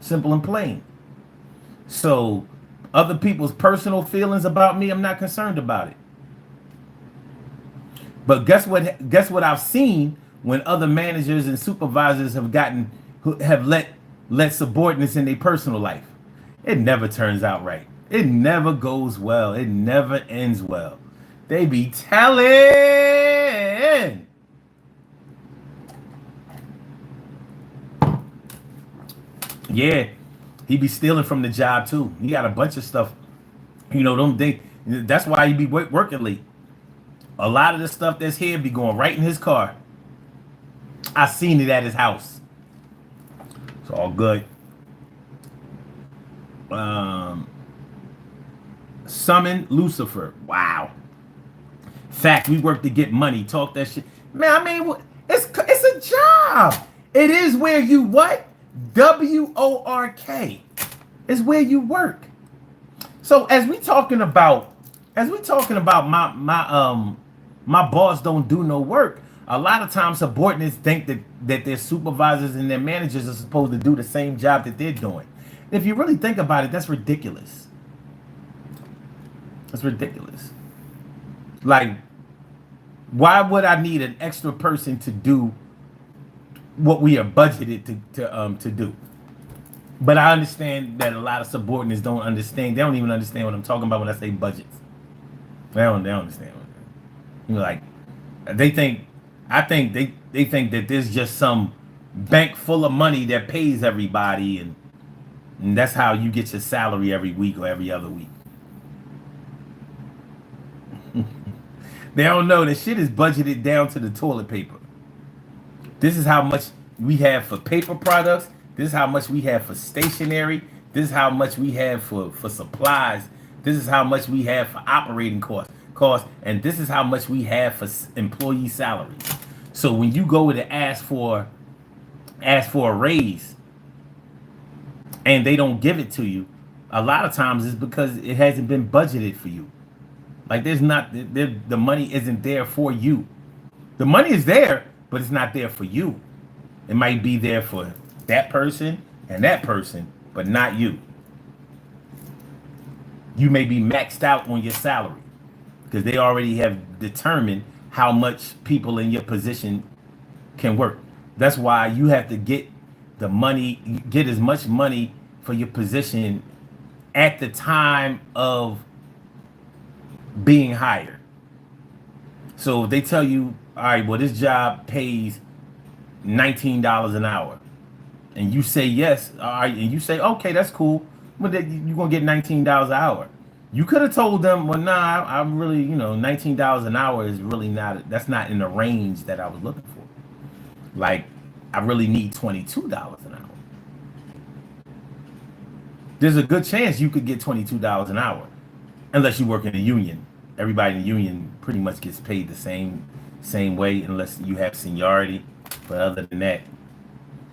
Simple and plain. So other people's personal feelings about me, I'm not concerned about it. But guess what I've seen when other managers and supervisors have let subordinates in their personal life. It never turns out right. It never goes well. It never ends well. They be telling. Yeah, he be stealing from the job too. He got a bunch of stuff. That's why he be working late. A lot of the stuff that's here be going right in his car. I seen it at his house. It's all good. Summon Lucifer. Wow. Fact, we work to get money. Talk that shit. Man, I mean, it's a job. It is where you what? WORK is where you work. So as we talking about my boss don't do no work, a lot of times subordinates think that their supervisors and their managers are supposed to do the same job that they're doing. If you really think about it, that's ridiculous. That's ridiculous. Like, why would I need an extra person to do what we are budgeted to do? But I understand that a lot of subordinates don't understand. They don't even understand what I'm talking about when I say budgets. They don't understand. Like, they think that there's just some bank full of money that pays everybody, and that's how you get your salary every week or every other week. They don't know that shit is budgeted down to the toilet paper. This is how much we have for paper products. This is how much we have for stationery. This is how much we have for supplies. This is how much we have for operating costs. And this is how much we have for employee salaries. So when you go to ask for a raise and they don't give it to you, a lot of times it's because it hasn't been budgeted for you. Like the money isn't there for you. The money is there, but it's not there for you. It might be there for that person and that person, but not you. You may be maxed out on your salary because they already have determined how much people in your position can work. That's why you have to get as much money for your position at the time of being hired. So if they tell you, all right, well, this job pays $19 an hour, and you say yes, all right, and you say, okay, that's cool, but you're gonna get $19 an hour. You could have told them, well, nah, I'm really, $19 an hour is really that's not in the range that I was looking for. Like, I really need $22 an hour. There's a good chance you could get $22 an hour, unless you work in a union. Everybody in the union pretty much gets paid the same way, unless you have seniority. But other than that,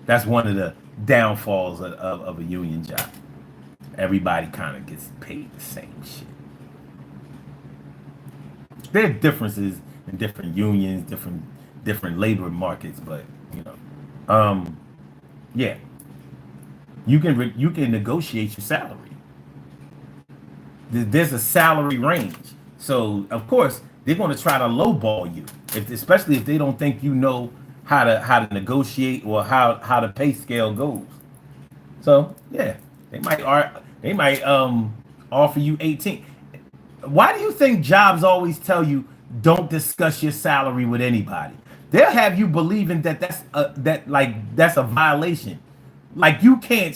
that's one of the downfalls of a union job. Everybody kind of gets paid the same shit. There are differences in different unions, different labor markets, but yeah, you can negotiate your salary. There's a salary range. So of course they're going to try to lowball you, especially if they don't think you know how to negotiate or how the pay scale goes. So yeah, they might offer you 18. Why do you think jobs always tell you don't discuss your salary with anybody? They'll have you believing that that's a violation. Like you can't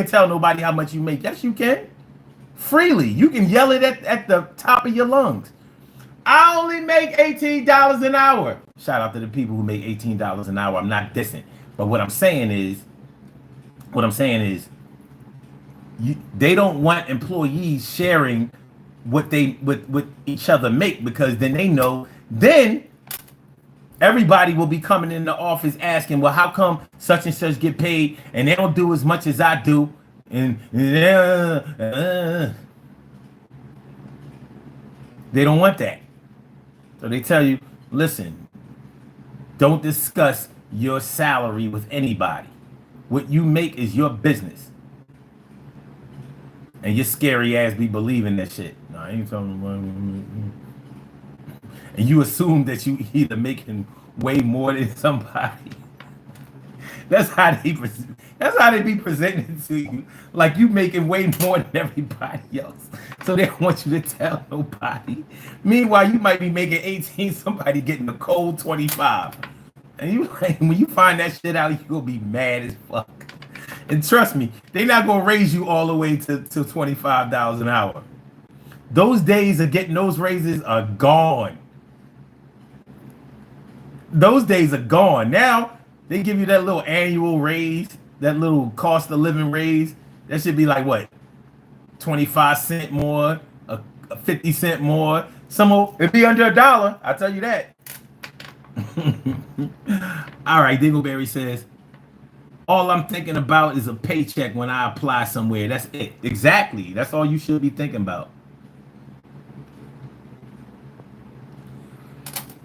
tell nobody how much you make. Yes, you can. Freely. You can yell it at the top of your lungs. I only make $18 an hour. Shout out to the people who make $18 an hour. I'm not dissing. But what I'm saying is they don't want employees sharing what each other make, because then they know then everybody will be coming in the office asking, well, how come such and such get paid and they don't do as much as I do? And they don't want that. So they tell you, listen, don't discuss your salary with anybody. What you make is your business. And your scary ass be believing that shit. No, I ain't talking about. And you assume that you either making way more than somebody. That's how they be presenting to you, like you making way more than everybody else. So they don't want you to tell nobody. Meanwhile, you might be making 18, somebody getting a cold 25. And you when you find that shit out, you'll be mad as fuck. And trust me, they're not gonna raise you all the way to $25 an hour. Those days of getting those raises are gone. Those days are gone. Now they give you that little annual raise, that little cost of living raise. That should be like what, 25 cents more, a 50 cent more. Some more, it'd be under $1. I'll tell you that. All right, Dingleberry says, all I'm thinking about is a paycheck when I apply somewhere. That's it. Exactly. That's all you should be thinking about.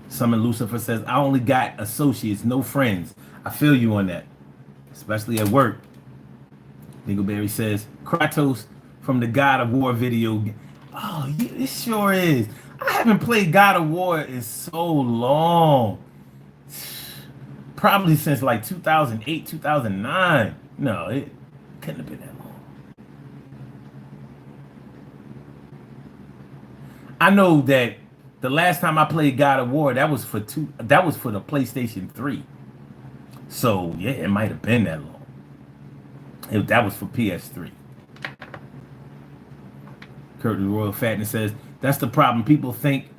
Summon Lucifer says, I only got associates, no friends. I feel you on that, especially at work. Dingleberry says, Kratos from the God of War video. Oh, yeah, it sure is. I haven't played God of War in so long. Probably since like 2008, 2009. No, it couldn't have been that long. I know that the last time I played God of War, that was for the PlayStation 3. So yeah, it might have been that long. That was for PS3. Kurt the Royal Fatness says, that's the problem. People think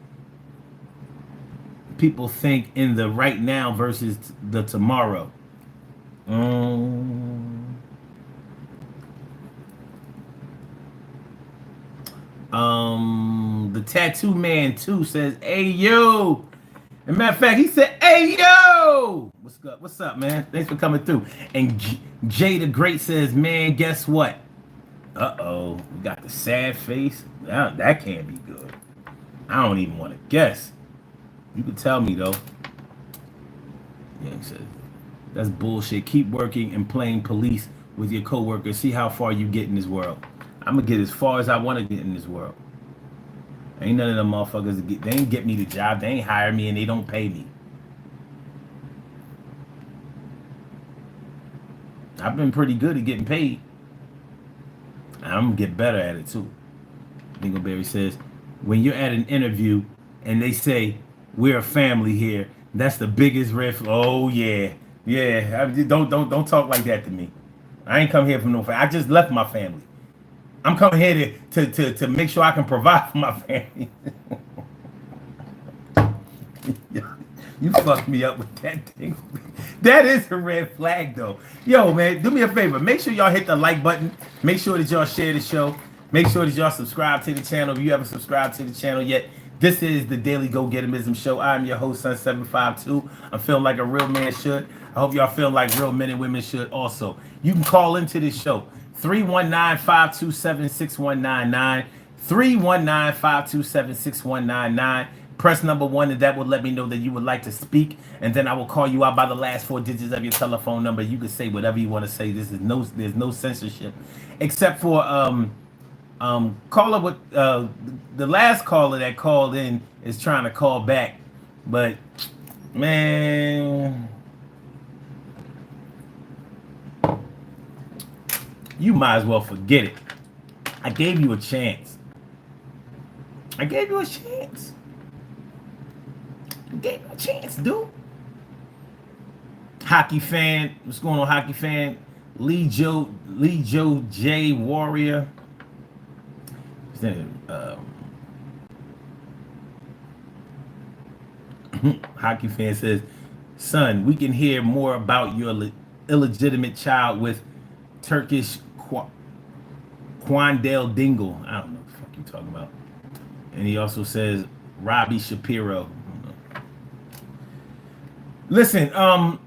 in the right now versus the tomorrow. The Tattoo Man 2 says, hey yo. As a matter of fact, he said, hey yo. What's up, man? Thanks for coming through. And Jay the Great says, man, guess what? Uh-oh, we got the sad face. That can't be good. I don't even want to guess. You can tell me though. Yeah, he said, that's bullshit. Keep working and playing police with your coworkers. See how far you get in this world. I'm gonna get as far as I want to get in this world. Ain't none of them motherfuckers they ain't get me the job. They ain't hire me and they don't pay me. I've been pretty good at getting paid. I'm gonna get better at it too. Dingleberry says, when you're at an interview and they say we're a family here, that's the biggest red flag. Oh yeah, yeah. Don't talk like that to me. I ain't come here from no family. I just left my family. I'm coming here to make sure I can provide for my family. You fucked me up with that thing. That is a red flag, though. Yo, man, do me a favor. Make sure y'all hit the like button. Make sure that y'all share the show. Make sure that y'all subscribe to the channel if you haven't subscribed to the channel yet. This is the Daily Go Getimism Show. I'm your host, Sun752. I'm feeling like a real man should. I hope y'all feel like real men and women should also. You can call into this show. 319-527-6199. 319-527-6199. Press number 1 and that will let me know that you would like to speak, and then I will call you out by the last 4 digits of your telephone number. You can say whatever you want to say. There's no censorship, except for Caller with the last caller that called in is trying to call back, but man, you might as well forget it. I gave you a chance. I gave you a chance. I gave you a chance, dude. Hockey fan, what's going on, hockey fan? Lee Joe J Warrior. Hockey fan says, son, we can hear more about your illegitimate child with Turkish Quandale Dingle. I don't know what the fuck you talking about. And he also says Robbie Shapiro. Listen, on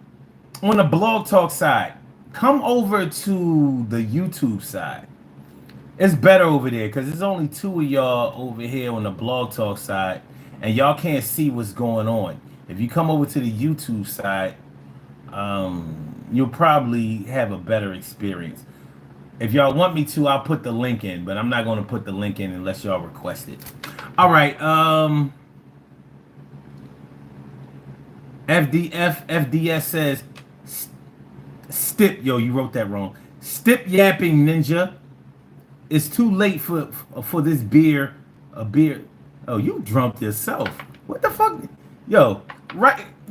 the Blog Talk side, come over to the YouTube side. It's better over there because there's only two of y'all over here on the Blog Talk side, and y'all can't see what's going on. If you come over to the YouTube side, you'll probably have a better experience. If y'all want me to, I'll put the link in, but I'm not going to put the link in unless y'all request it. All right. FDS says, Stip, yo, you wrote that wrong. Stip yapping ninja. It's too late for this beer. A beer. Oh, you drunk yourself. What the fuck? Yo,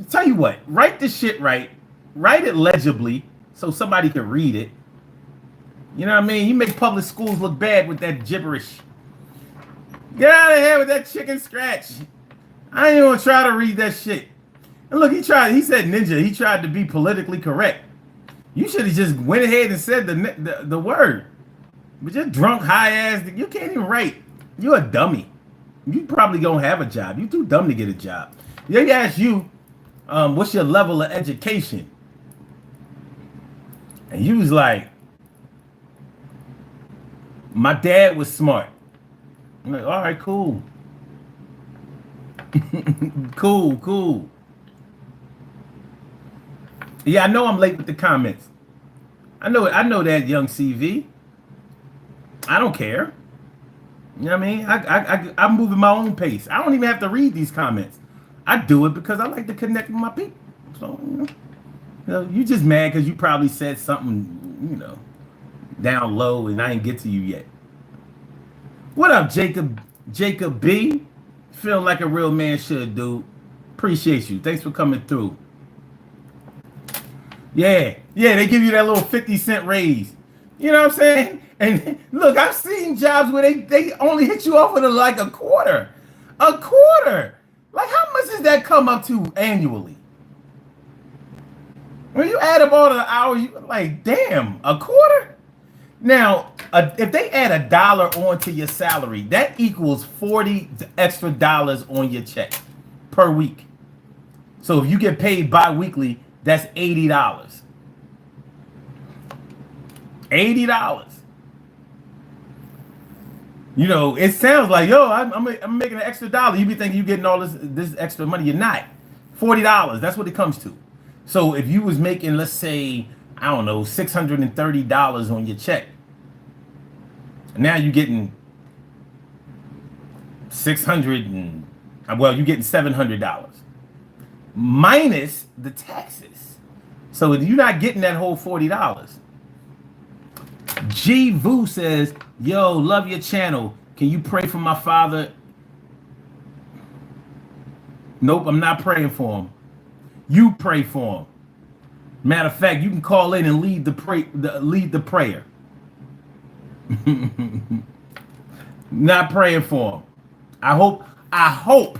tell you what, write this shit right. Write it legibly so somebody can read it. You know what I mean? You make public schools look bad with that gibberish. Get out of here with that chicken scratch. I ain't gonna try to read that shit. And look, he said ninja. He tried to be politically correct. You should have just went ahead and said the word. But you're drunk, high ass. You can't even write. You're a dummy. You probably don't have a job. You too dumb to get a job. They ask you, what's your level of education? And you was like, my dad was smart. I'm like, all right, cool. Cool. Yeah, I know I'm late with the comments. I know that, young CV. I don't care. You know what I mean? I'm moving my own pace. I don't even have to read these comments. I do it because I like to connect with my people. So, you just mad because you probably said something, down low and I ain't get to you yet. What up, Jacob B? Feeling like a real man should, dude. Appreciate you. Thanks for coming through. Yeah, they give you that little 50-cent raise. You know what I'm saying? And look, I've seen jobs where they only hit you off with like a quarter. A quarter. Like, how much does that come up to annually? When you add up all the hours, you're like, damn, a quarter? Now, if they add $1 onto your salary, that equals $40 extra on your check per week. So if you get paid bi-weekly, that's $80. $80. It sounds like, yo, I'm making an extra dollar. You be thinking you're getting all this extra money. You're not. $40. That's what it comes to. So if you was making, let's say, I don't know, $630 on your check, now you're getting you're getting $700 minus the taxes. So you're not getting that whole $40. G Vu says, yo, love your channel. Can you pray for my father? Nope, I'm not praying for him. You pray for him. Matter of fact, you can call in and lead the prayer. Not praying for him. I hope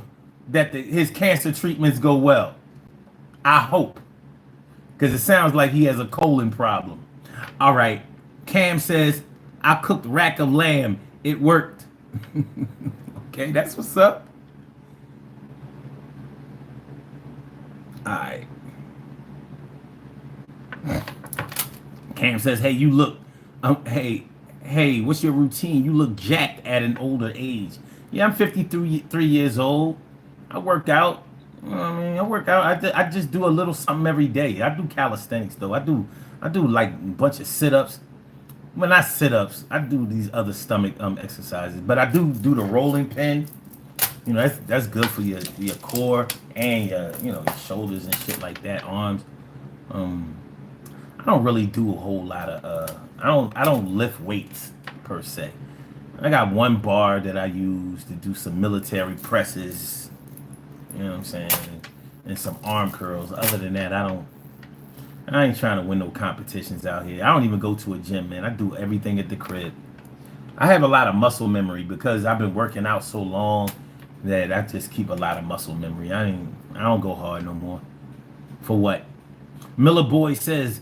that his cancer treatments go well. I hope. Because it sounds like he has a colon problem. All right. Cam says, I cooked rack of lamb. It worked. Okay, that's what's up. All right. Cam says, hey, you look, hey, what's your routine? You look jacked at an older age. Yeah, I'm 53 years old. I work out. I work out. I just do a little something every day. I do calisthenics though. I do like a bunch of sit-ups. when I sit-ups, I do these other stomach exercises, but I do the rolling pin. You know, that's good for your core and your shoulders and shit like that, arms. Um, I don't really do a whole lot of I don't lift weights per se. I got one bar that I use to do some military presses, you know what I'm saying, and some arm curls. Other than that, I ain't trying to win no competitions out here. I don't even go to a gym, man. I do everything at the crib. I have a lot of muscle memory because I've been working out so long that I just keep a lot of muscle memory. I don't go hard no more. For what? Miller Boy says,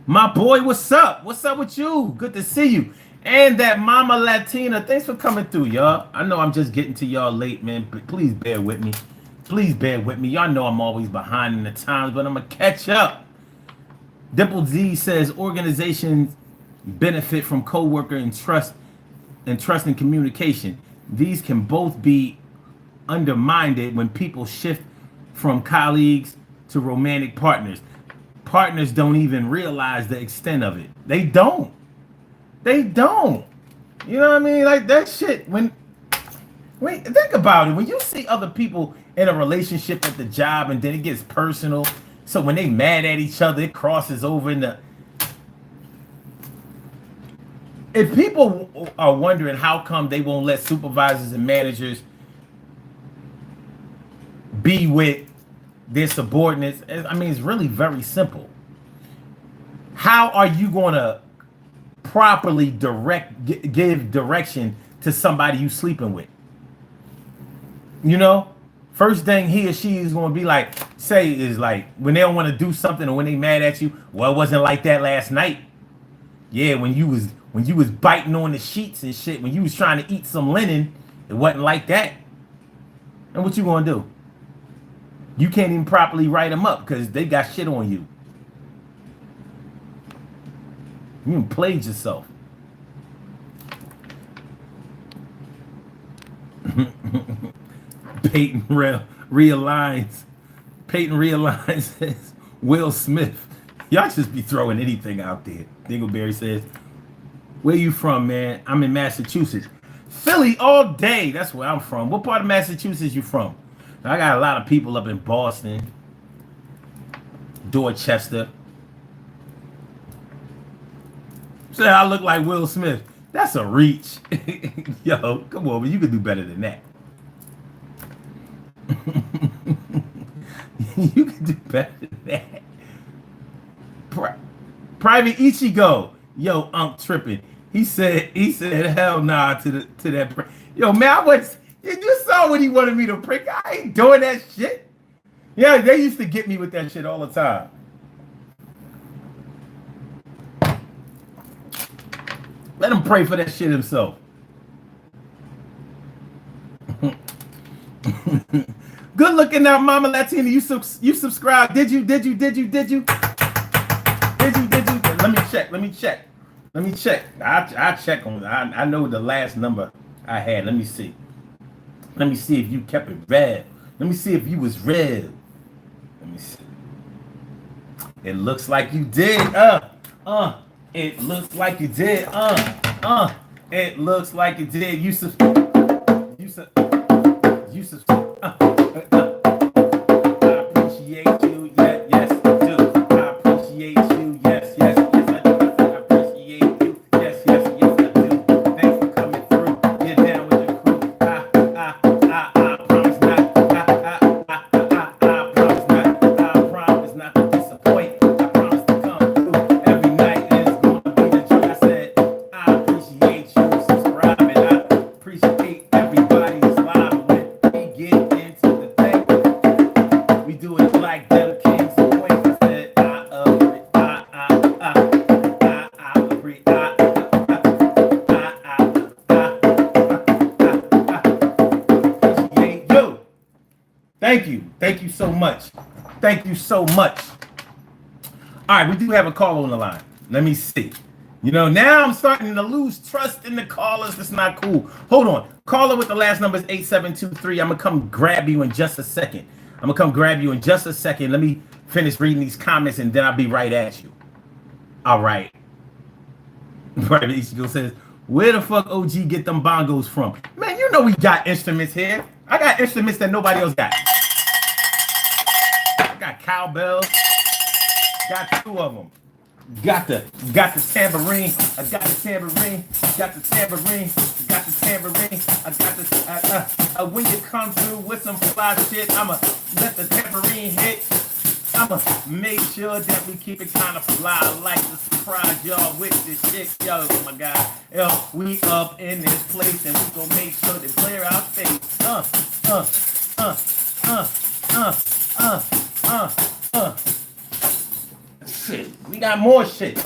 my boy, what's up? What's up with you? Good to see you. And that Mama Latina, thanks for coming through, y'all. I know I'm just getting to y'all late, man, but please bear with me. Please bear with me. Y'all know I'm always behind in the times, but I'm going to catch up. Dimple Z says, organizations benefit from co-worker and trust and communication. These can both be undermined when people shift from colleagues to romantic partners. Partners don't even realize the extent of it. They don't. You know what I mean? Like that shit. Wait, think about it. When you see other people in a relationship at the job and then it gets personal, so when they mad at each other, it crosses over into. If people are wondering how come they won't let supervisors and managers be with their subordinates, I mean, it's really very simple. How are you going to properly give direction to somebody you sleeping with? You know, first thing he or she is going to be like, say is like, when they don't want to do something or when they mad at you, well, it wasn't like that last night. Yeah, when you was biting on the sheets and shit, when you was trying to eat some linen, it wasn't like that. And what you gonna do? You can't even properly write them up because they got shit on you. You even played yourself. Peyton realigns. Peyton realigns says Will Smith. Y'all just be throwing anything out there. Dingleberry says, where you from, man? I'm in Massachusetts. Philly all day. That's where I'm from. What part of Massachusetts you from? I got a lot of people up in Boston, Dorchester. Say I look like Will Smith. That's a reach. Yo, come on, man. You can do better than that. You can do better than that. Private Ichigo. Yo, Unc tripping. He said, hell nah to that. Yo, man, you saw what he wanted me to prick. I ain't doing that shit. Yeah, they used to get me with that shit all the time. Let him pray for that shit himself. Good looking out, Mama Latina. You subscribed. Did you? Let me check. I check on. I know the last number I had. Let me see if you kept it red. Let me see if you was red. Let me see. It looks like you did. It looks like you did. It looks like you did. You I appreciate you. Yes, I do. I appreciate you. Yes, I do. I appreciate you. Yes, I do. Thanks for coming through. Get down with the crew. I promise not. I promise not to disappoint. I promise to come through every night. And it's going to be the joy. I said, I appreciate you subscribing. I appreciate everybody's live. When we get into the thing, we do it like them kings and queens. I said, I agree. Appreciate you. Thank you so much. All right, we do have a call on the line. Let me see. You know, now I'm starting to lose trust in the callers. That's not cool. Hold on. Caller with the last number is 8723. I'm going to come grab you in just a second. Let me finish reading these comments and then I'll be right at you. All right. Private Ichigo says, where the fuck OG get them bongos from? Man, you know we got instruments here. I got instruments that nobody else got. I got cowbells. Got two of them. Got the tambourine. I got the tambourine. Got the tambourine. Got the tambourine. I got the when you come through with some fly shit, I'ma let the tambourine hit. I'ma make sure that we keep it kind of fly. I like to surprise y'all with this shit. Yo, oh my God. Yo, we up in this place and we gonna make sure to clear our face. Shit. We got more shit.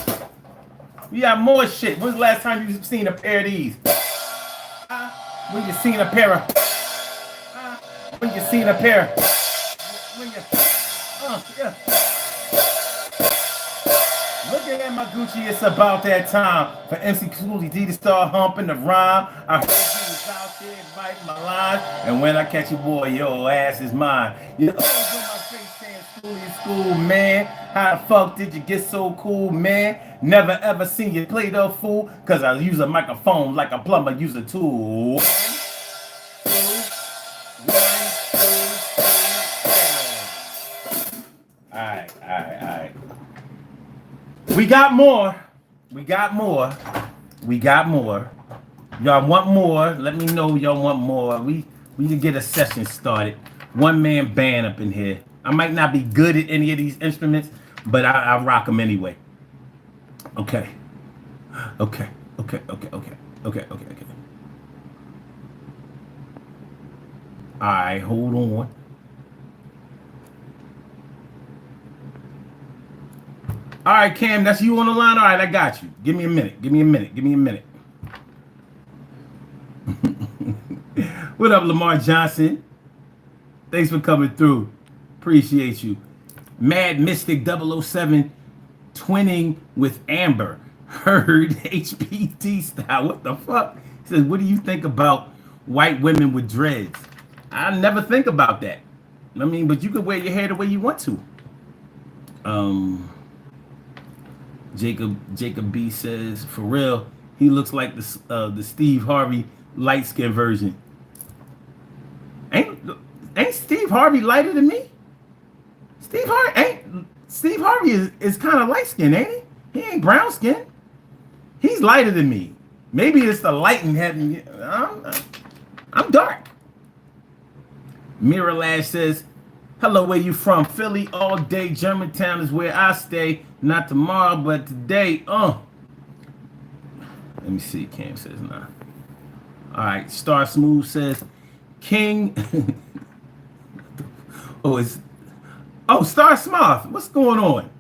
We got more shit. When's the last time you seen a pair of these? When you seen a pair of when you seen a pair when you yeah. Looking at my Gucci, it's about that time for MC Cool D to start humping the rhyme. I heard you was out there biting my line, and when I catch you, boy, your ass is mine. You always on my face saying school, man. How the fuck did you get so cool, man? Never ever seen you play the fool, cause I use a microphone like a plumber use a tool. Alright. We got more. Y'all want more? Let me know y'all want more. We can get a session started. One man band up in here. I might not be good at any of these instruments, but I rock them anyway. Okay. Alright, hold on. All right, Cam, that's you on the line. All right, I got you. Give me a minute. What up, Lamar Johnson? Thanks for coming through. Appreciate you. Mad Mystic 007 twinning with Amber. Heard HPT style. What the fuck? He says, what do you think about white women with dreads? I never think about that. I mean, but you can wear your hair the way you want to. Jacob B says, for real, he looks like the Steve Harvey light skin version. Ain't Steve Harvey lighter than me? Steve Harvey is kind of light skinned, ain't he? He ain't brown skin. He's lighter than me. Maybe it's the lighting having. I'm dark. Miralash says, hello, where you from? Philly all day. Germantown is where I stay. Not tomorrow, but today. Let me see. Cam says nah. All right. Star Smooth says, King. Star Smooth. What's going on?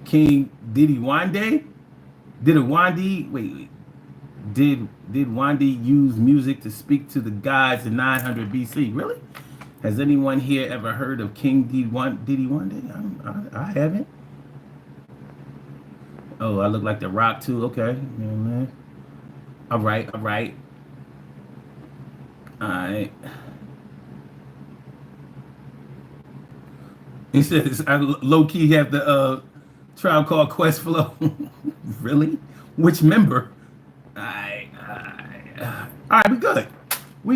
King Diddy Wande? Did Wande use music to speak to the gods in 900 BC? Really? Has anyone here ever heard of King Diddy Wande? I haven't. Oh, I look like The Rock too. Okay, yeah, man. All right. He says I low key have the Tribe Called Quest flow. Really? Which member? All right, we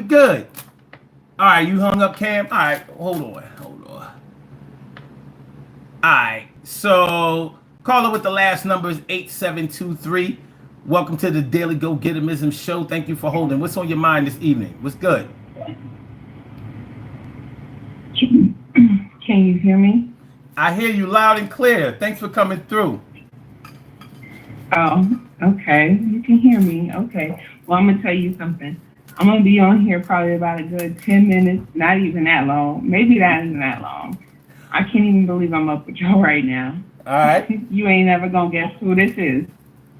good. All right, you hung up, Cam? All right, hold on. All right, so caller with the last number is 8723. Welcome to the Daily Go Getimism Show. Thank you for holding. What's on your mind this evening? What's good? Can you hear me? I hear you loud and clear. Thanks for coming through. Oh, okay. You can hear me. Okay. Well, I'm going to tell you something. I'm going to be on here probably about a good 10 minutes, not even that long. Maybe not even that long. I can't even believe I'm up with y'all right now. All right. You ain't never going to guess who this is.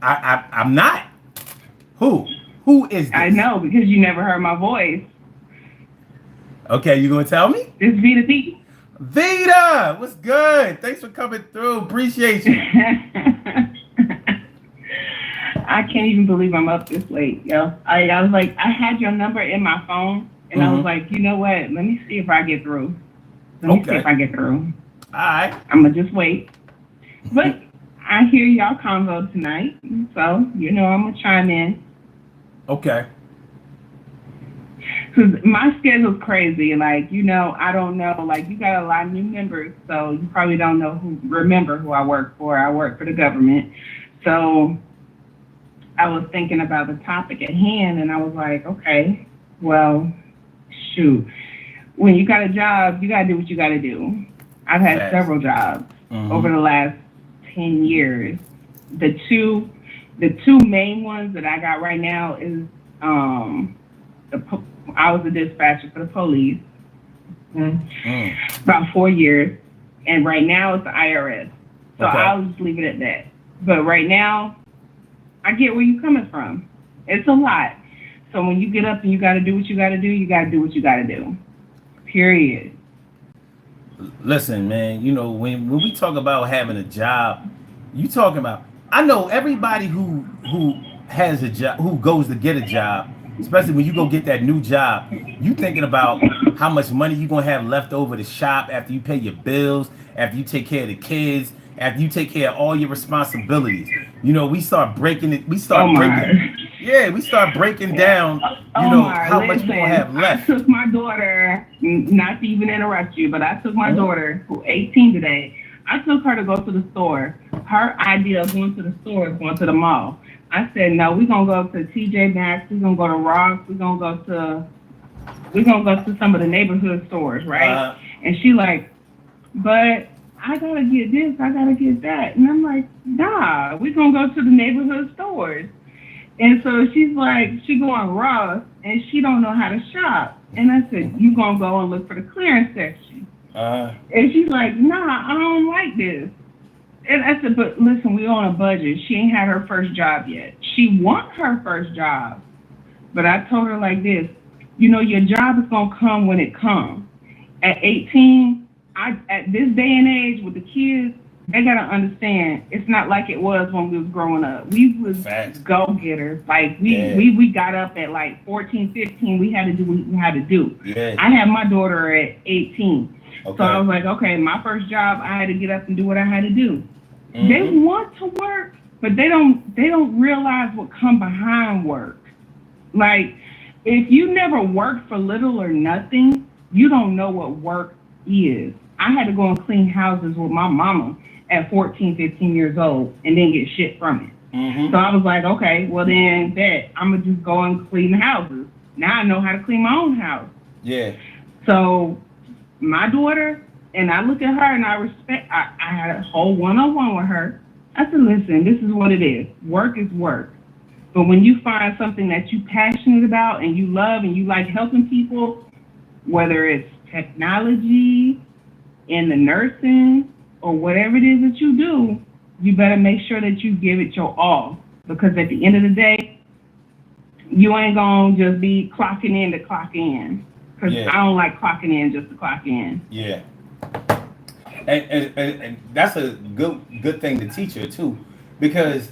I'm not. Who? Who is this? I know, because you never heard my voice. Okay, you going to tell me? It's Vita D. Vita, what's good? Thanks for coming through. Appreciate you. I can't even believe I'm up this late, yo. I was like, I had your number in my phone, and I was like, you know what? Let me see if I get through. All right. I'm going to just wait. But I hear y'all convo tonight, so I'm gonna chime in. Okay. Cause my schedule's crazy. Like, I don't know. Like, you got a lot of new members, so you probably don't remember who I work for. I work for the government. So I was thinking about the topic at hand, and I was like, okay, well, shoot. When you got a job, you gotta do what you gotta do. I've had Facts. several jobs over the last 10 years. The two main ones that I got right now is I was a dispatcher for the police about 4 years, and right now it's the IRS. So Okay. I'll just leave it at that. But right now, I get where you're coming from. It's a lot. So when you get up and you got to do what you got to do, you got to do what you got to do. Period. Listen, man, when we talk about having a job, you talking about, I know everybody who has a job, who goes to get a job, especially when you go get that new job, you thinking about how much money you gonna have left over to shop after you pay your bills, after you take care of the kids, after you take care of all your responsibilities. We start breaking it. We start breaking. Yeah, we start breaking down. How much we gonna have left. I took my daughter, not to even interrupt you, but I took my daughter, who's 18 today. I took her to go to the store. Her idea of going to the store is going to the mall. I said, no, we're gonna go to TJ Maxx, we're gonna go to Ross, we're gonna go to some of the neighborhood stores, right? And she like, but I gotta get this, I gotta get that. And I'm like, nah, we're gonna go to the neighborhood stores. And so she's like, she going Ross and she don't know how to shop. And I said, you gonna go and look for the clearance section. And she's like, nah, I don't like this. And I said, but listen, we on a budget. She ain't had her first job yet. She wants her first job. But I told her like this, your job is going to come when it comes. At 18, at this day and age with the kids, they got to understand it's not like it was when we was growing up. We was go-getters. Like, we got up at like 14, 15. We had to do what we had to do. Yeah. I had my daughter at 18. Okay. So I was like, okay, my first job, I had to get up and do what I had to do. They want to work, but they don't realize what come behind work. Like, if you never worked for little or nothing, you don't know what work is. I had to go and clean houses with my mama at 14, 15 years old and then get shit from it. So I was like, okay, well then I'm gonna just go and clean the houses. Now I know how to clean my own house. Yeah. So my daughter, and I look at her and I had a whole one-on-one with her. I said, listen, this is what it is. Work is work. But when you find something that you're passionate about and you love and you like helping people, whether it's technology, in the nursing, or whatever it is that you do, you better make sure that you give it your all. Because at the end of the day, you ain't going to just be clocking in to clock in. Because I don't like clocking in just to clock in. Yeah. And that's a good thing to teach her too, because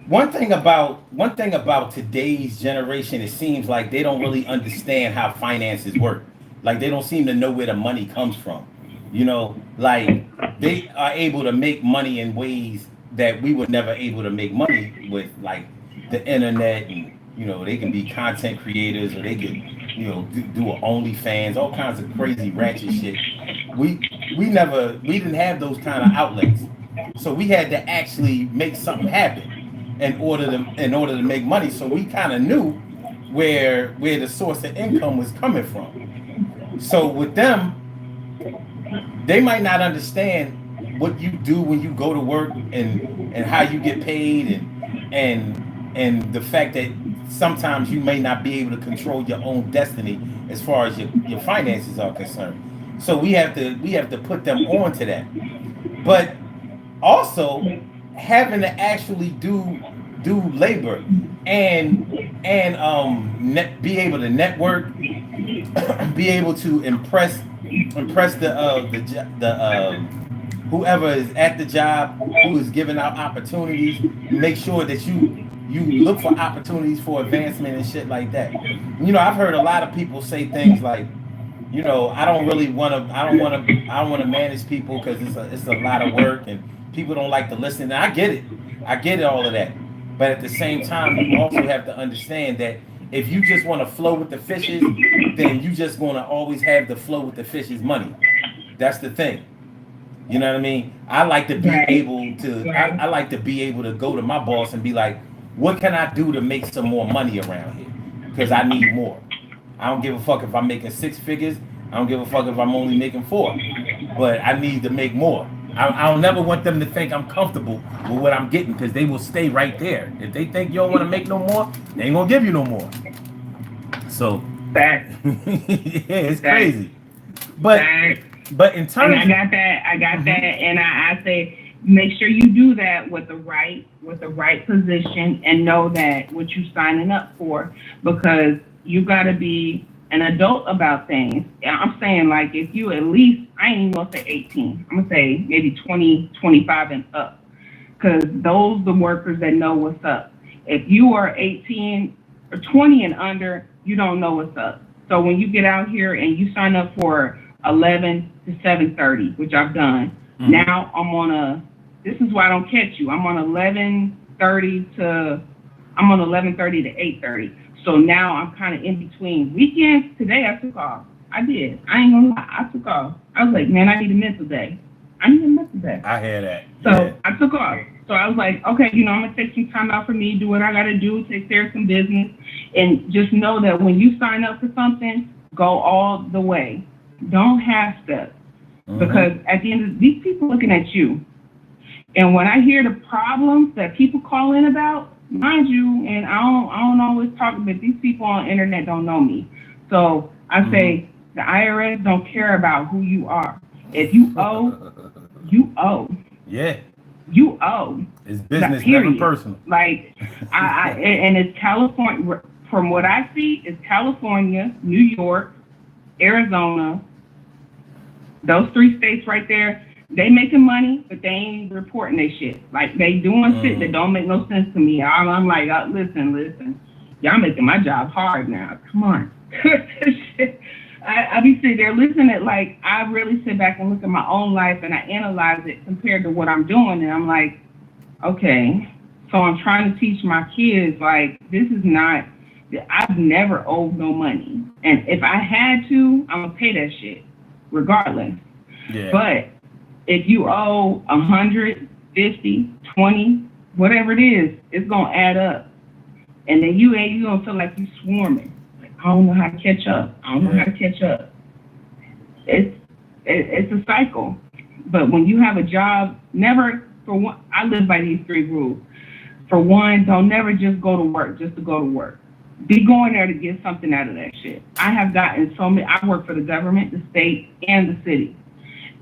one thing about today's generation, it seems like they don't really understand how finances work. Like, they don't seem to know where the money comes from. Like, they are able to make money in ways that we were never able to make money with, like the internet, and they can be content creators, or they can do an OnlyFans, all kinds of crazy ratchet shit. We didn't have those kind of outlets, so we had to actually make something happen in order to make money. So we kind of knew where the source of income was coming from. So with them, they might not understand what you do when you go to work, and how you get paid, and the fact that sometimes you may not be able to control your own destiny as far as your finances are concerned. So we have to put them on to that. But also having to actually do labor and be able to network, be able to impress the whoever is at the job, who is giving out opportunities. Make sure that you look for opportunities for advancement and shit like that. I've heard a lot of people say things like, I don't want to manage people because it's a lot of work, and people don't like to listen. And I get it. I get it, all of that. But at the same time, you also have to understand that if you just want to flow with the fishes, then you just going to always have the flow with the fishes money. That's the thing. You know what I mean? I like to be able to. I like to be able to go to my boss and be like, "What can I do to make some more money around here? Because I need more. I don't give a fuck if I'm making 6 figures. I don't give a fuck if I'm only making 4. But I need to make more. I'll never want them to think I'm comfortable with what I'm getting because they will stay right there. If they think you don't want to make no more, they ain't gonna give you no more. So That. yeah, it's crazy. But in terms, and I got that, and I say make sure you do that with the right position and know that what you're signing up for, because you got to be an adult about things. And I'm saying, like, if you at least, I ain't even gonna say 18, I'm gonna say maybe 20, 25 and up, because those the workers that know what's up. If you are 18 or 20 and under, you don't know what's up. So when you get out here and you sign up for 11 to 7:30, which I've done. Now I'm on this is why I don't catch you. I'm on 11:30 to 8:30. So now I'm kind of in between. Weekends, today I took off. I did. I ain't gonna lie, I took off. I was like, man, I need a mental day. I hear that. So yeah. I took off. So I was like, okay, I'm gonna take some time out for me, do what I gotta do, take care of some business, and just know that when you sign up for something, go all the way. Don't half step, because at the end of these people looking at you. And when I hear the problems that people call in about, mind you, and I don't always talk, but these people on the internet don't know me. So I say the IRS don't care about who you are. If you owe, you owe. Yeah. You owe. It's business, never personal. Like, and it's California. From what I see, it's California, New York, Arizona. Those 3 states right there, they making money, but they ain't reporting their shit. Like, they doing shit that don't make no sense to me. I'm like, listen, y'all making my job hard now. Come on. I be sitting there listening at, like, I really sit back and look at my own life and I analyze it compared to what I'm doing. And I'm like, okay, so I'm trying to teach my kids, like, this is not, I've never owed no money. And if I had to, I'm gonna pay that shit regardless. Yeah. But if you owe 100, 50, 20, whatever it is, it's gonna add up. And then you gonna feel like you swarming. Like, I don't know how to catch up. It's a cycle. But when you have a job, never, for one, I live by these 3 rules. For one, don't never just go to work just to go to work. Be going there to get something out of that shit. I have gotten so many, I work for the government, the state, and the city.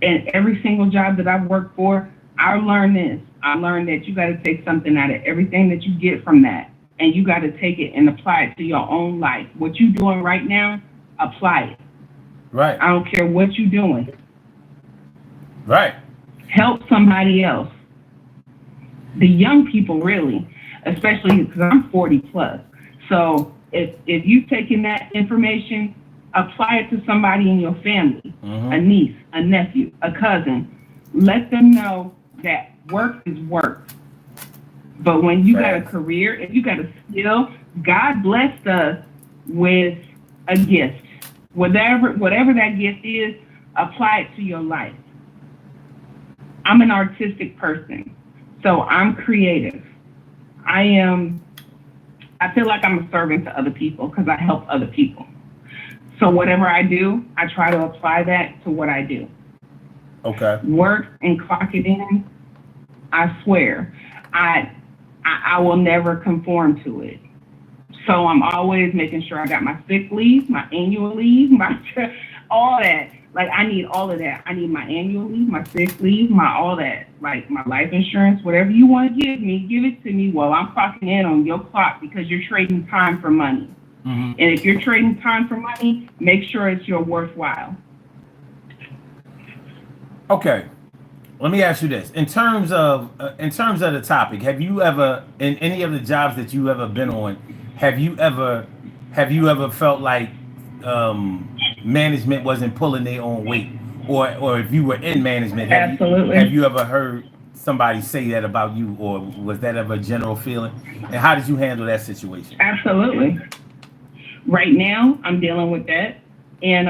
And every single job that I've worked for, I learned this. I learned that you got to take something out of everything that you get from that. And you got to take it and apply it to your own life. What you're doing right now, apply it. Right. I don't care what you're doing. Right. Help somebody else. The young people, really, especially because I'm 40 plus. So if you've taken that information, apply it to somebody in your family, a niece, a nephew, a cousin. Let them know that work is work. But when you got a career, if you got a skill, God blessed us with a gift. Whatever that gift is, apply it to your life. I'm an artistic person, so I'm creative. I feel like I'm a servant to other people because I help other people. So whatever I do, I try to apply that to what I do. Okay. Work and clock it in. I swear, I will never conform to it. So I'm always making sure I got my sick leave, my annual leave, all that. Like, I need all of that. I need my annual leave, my sick leave, my all that. Like, my life insurance, whatever you want to give me, give it to me while I'm clocking in on your clock, because you're trading time for money. And if you're trading time for money, make sure it's your worthwhile. Okay. Let me ask you this. In terms of the topic, have you ever, in any of the jobs that you ever been on, have you ever felt like management wasn't pulling their own weight, or if you were in management, have you ever heard somebody say that about you, or was that ever a general feeling? And how did you handle that situation? Absolutely. Right now, I'm dealing with that. And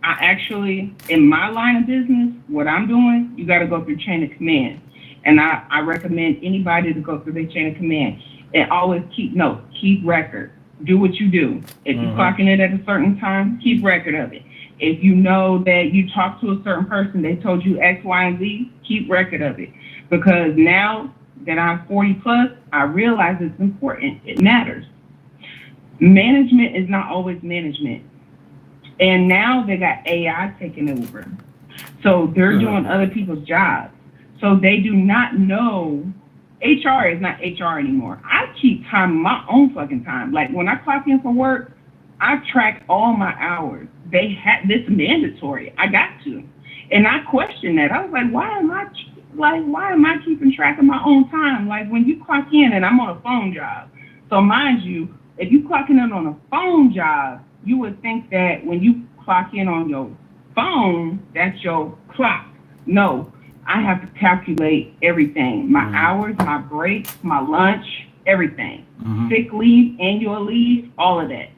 I actually, in my line of business, what I'm doing, you got to go through chain of command. And I recommend anybody to go through their chain of command and always keep notes, keep record. Do what you do. If you clocking it at a certain time, keep record of it. If you know that you talked to a certain person, they told you X, Y, and Z, keep record of it. Because now that I'm 40 plus, I realize it's important. It matters. Management is not always management. And now they got AI taking over. So they're doing other people's jobs. So they do not know. HR is not HR anymore. I keep time my own fucking time. Like when I clock in for work, I track all my hours. They had this mandatory. I got to. And I questioned that. I was like, why am I keeping track of my own time? Like when you clock in and I'm on a phone job. So mind you, if you clocking in on a phone job, you would think that when you clock in on your phone, that's your clock. No, I have to calculate everything. My hours, my breaks, my lunch, everything. Sick leave, annual leave, all of that.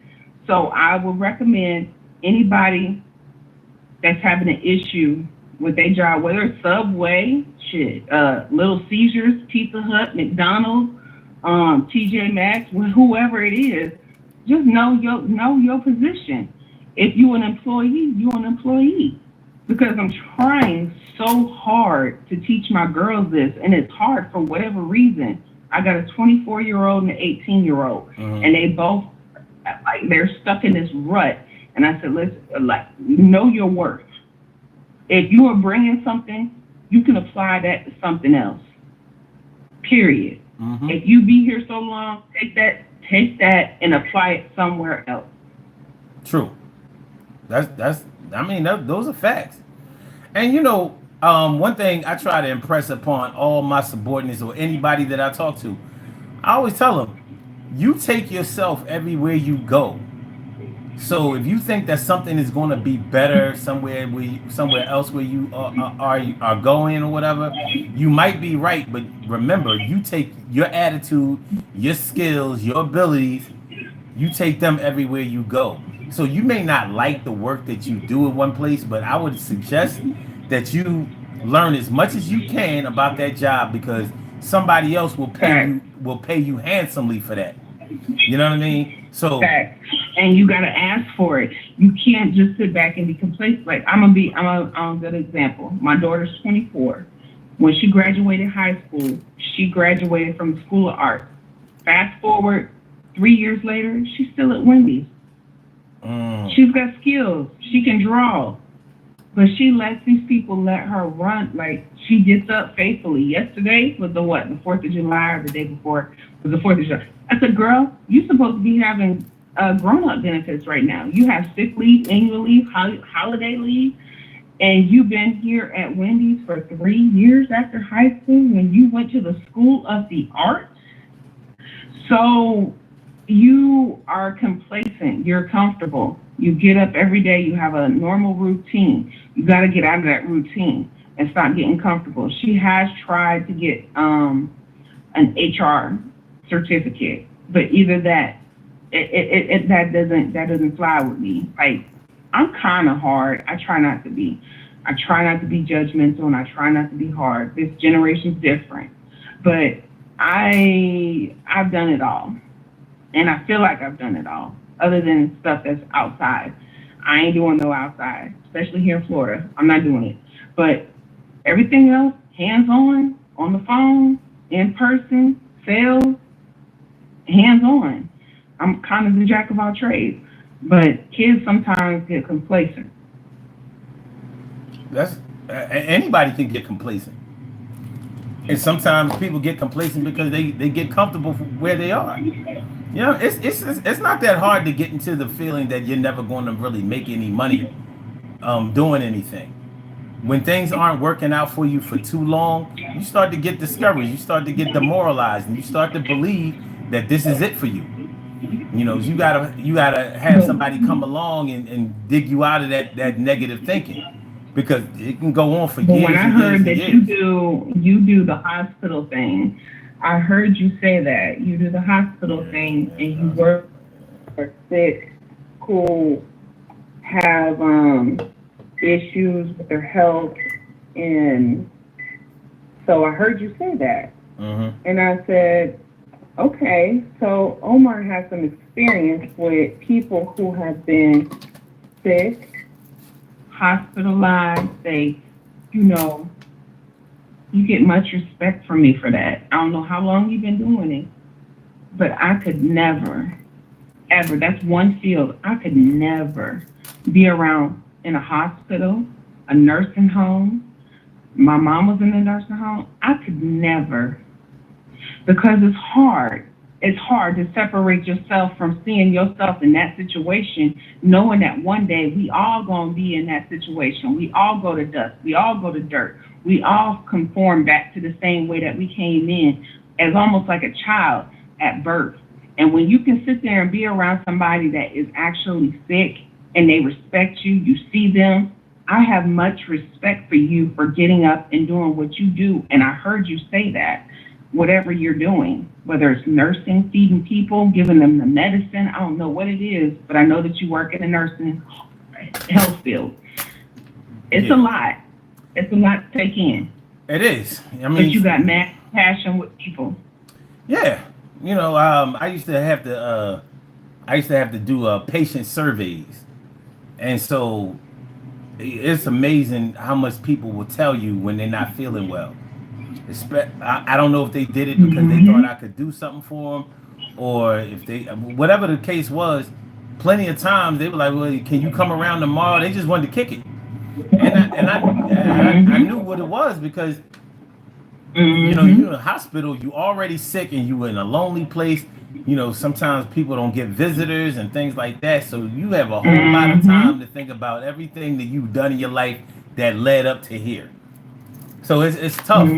So I would recommend anybody that's having an issue with their job, whether it's Subway, Little Caesars, Pizza Hut, McDonald's, TJ Maxx, whoever it is, just know your position. If you're an employee, you're an employee. Because I'm trying so hard to teach my girls this, and it's hard for whatever reason. I got a 24-year-old and an 18-year-old, and they both they're stuck in this rut. And I said, listen, know your worth. If you are bringing something, you can apply that to something else. Period. If you be here so long, take that and apply it somewhere else. True. Those are facts. And one thing I try to impress upon all my subordinates or anybody that I talk to, I always tell them, you take yourself everywhere you go. So if you think that something is going to be better somewhere else where you are going or whatever, you might be right. But remember, you take your attitude, your skills, your abilities, you take them everywhere you go. So you may not like the work that you do in one place, but I would suggest that you learn as much as you can about that job, because somebody else will pay you handsomely for that. You know what I mean? So, and you gotta ask for it. You can't just sit back and be complacent. Like I'm a good example. My daughter's 24. When she graduated high school, she graduated from the School of Art. Fast forward 3 years later, she's still at Wendy's. She's got skills. She can draw. But she lets these people let her run. Like, she gets up faithfully. Yesterday was the 4th of July, or the day before was the 4th of July. I said, girl, you're supposed to be having grown-up benefits right now. You have sick leave, annual leave, holiday leave, and you've been here at Wendy's for 3 years after high school when you went to the School of the Arts. So you are complacent. You're comfortable. You get up every day. You have a normal routine. You got to get out of that routine and stop getting comfortable. She has tried to get an HR certificate, but either that that doesn't fly with me. Like, I'm kind of hard. I try not to be. I try not to be judgmental, and I try not to be hard. This generation's different, but I've done it all, and I feel like I've done it all. Other than stuff that's outside, I ain't doing no outside, especially here in Florida. I'm not doing it. But everything else, hands-on, on the phone, in person, sales, hands-on. I'm kind of the jack of all trades. But kids sometimes get complacent. Anybody can get complacent. And sometimes people get complacent because they get comfortable where they are. It's not that hard to get into the feeling that you're never going to really make any money doing anything. When things aren't working out for you for too long, you start to get discouraged. You start to get demoralized, and you start to believe that this is it for you. You gotta have somebody come along and dig you out of that negative thinking. because it can go on for But years when I and years heard and that years. you do the hospital thing, I heard you say that you do the hospital thing and you work for sick who have issues with their health, and so I heard you say that, and I said, okay, so Omar has some experience with people who have been sick, hospitalized. You get much respect from me for that. I don't know how long you've been doing it, but I could never, ever, that's one field, I could never be around in a hospital, a nursing home. My mom was in a nursing home. I could never, because it's hard. It's hard to separate yourself from seeing yourself in that situation, knowing that one day we all gonna be in that situation. We all go to dust. We all go to dirt. We all conform back to the same way that we came in, as almost like a child at birth. And when you can sit there and be around somebody that is actually sick and they respect you, you see them, I have much respect for you for getting up and doing what you do. And I heard you say that. Whatever you're doing, whether it's nursing, feeding people, giving them the medicine, I don't know what it is, but I know that you work in the nursing health field. It's a lot. It's a lot to take in. It is. I mean, but you got mad passion with people. Yeah, I used to have to do patient surveys, and so it's amazing how much people will tell you when they're not feeling well. I don't know if they did it because they thought I could do something for them, or if whatever the case was. Plenty of times they were like, "Well, can you come around tomorrow?" They just wanted to kick it, and I knew what it was because you're in a hospital, you already sick, and you in a lonely place. Sometimes people don't get visitors and things like that, so you have a whole lot of time to think about everything that you've done in your life that led up to here. So it's tough,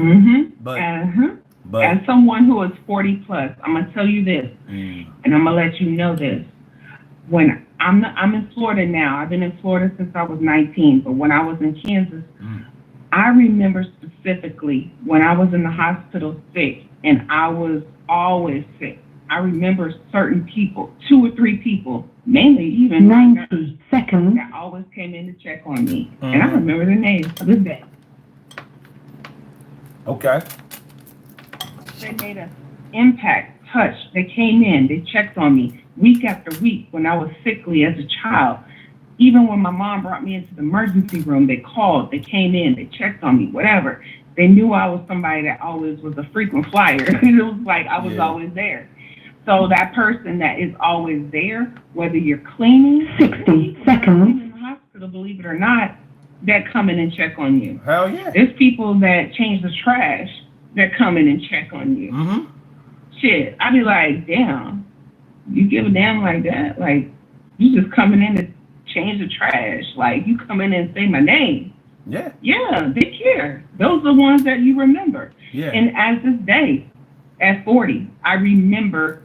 but as someone who is 40 plus, I'm gonna tell you this, and I'm gonna let you know this. When I'm in Florida now, I've been in Florida since I was 19, but when I was in Kansas, I remember specifically when I was in the hospital sick, and I was always sick. I remember certain people, 2 or 3 people, mainly even 90 seconds, that always came in to check on me, and I remember their names to this day. Okay. They made an impact, touch. They came in, they checked on me week after week when I was sickly as a child. Even when my mom brought me into the emergency room, they called, they came in, they checked on me, whatever. They knew I was somebody that always was a frequent flyer. It was like I was always there. So that person that is always there, whether you're cleaning, 60 seconds in the hospital, believe it or not, that come in and check on you. Hell yeah. There's people that change the trash that come in and check on you. Shit, I be like, damn, you give a damn like that? Like, you just coming in to change the trash. Like, you come in and say my name. Yeah. Yeah, they care. Those are the ones that you remember. Yeah. And as this day, at 40, I remember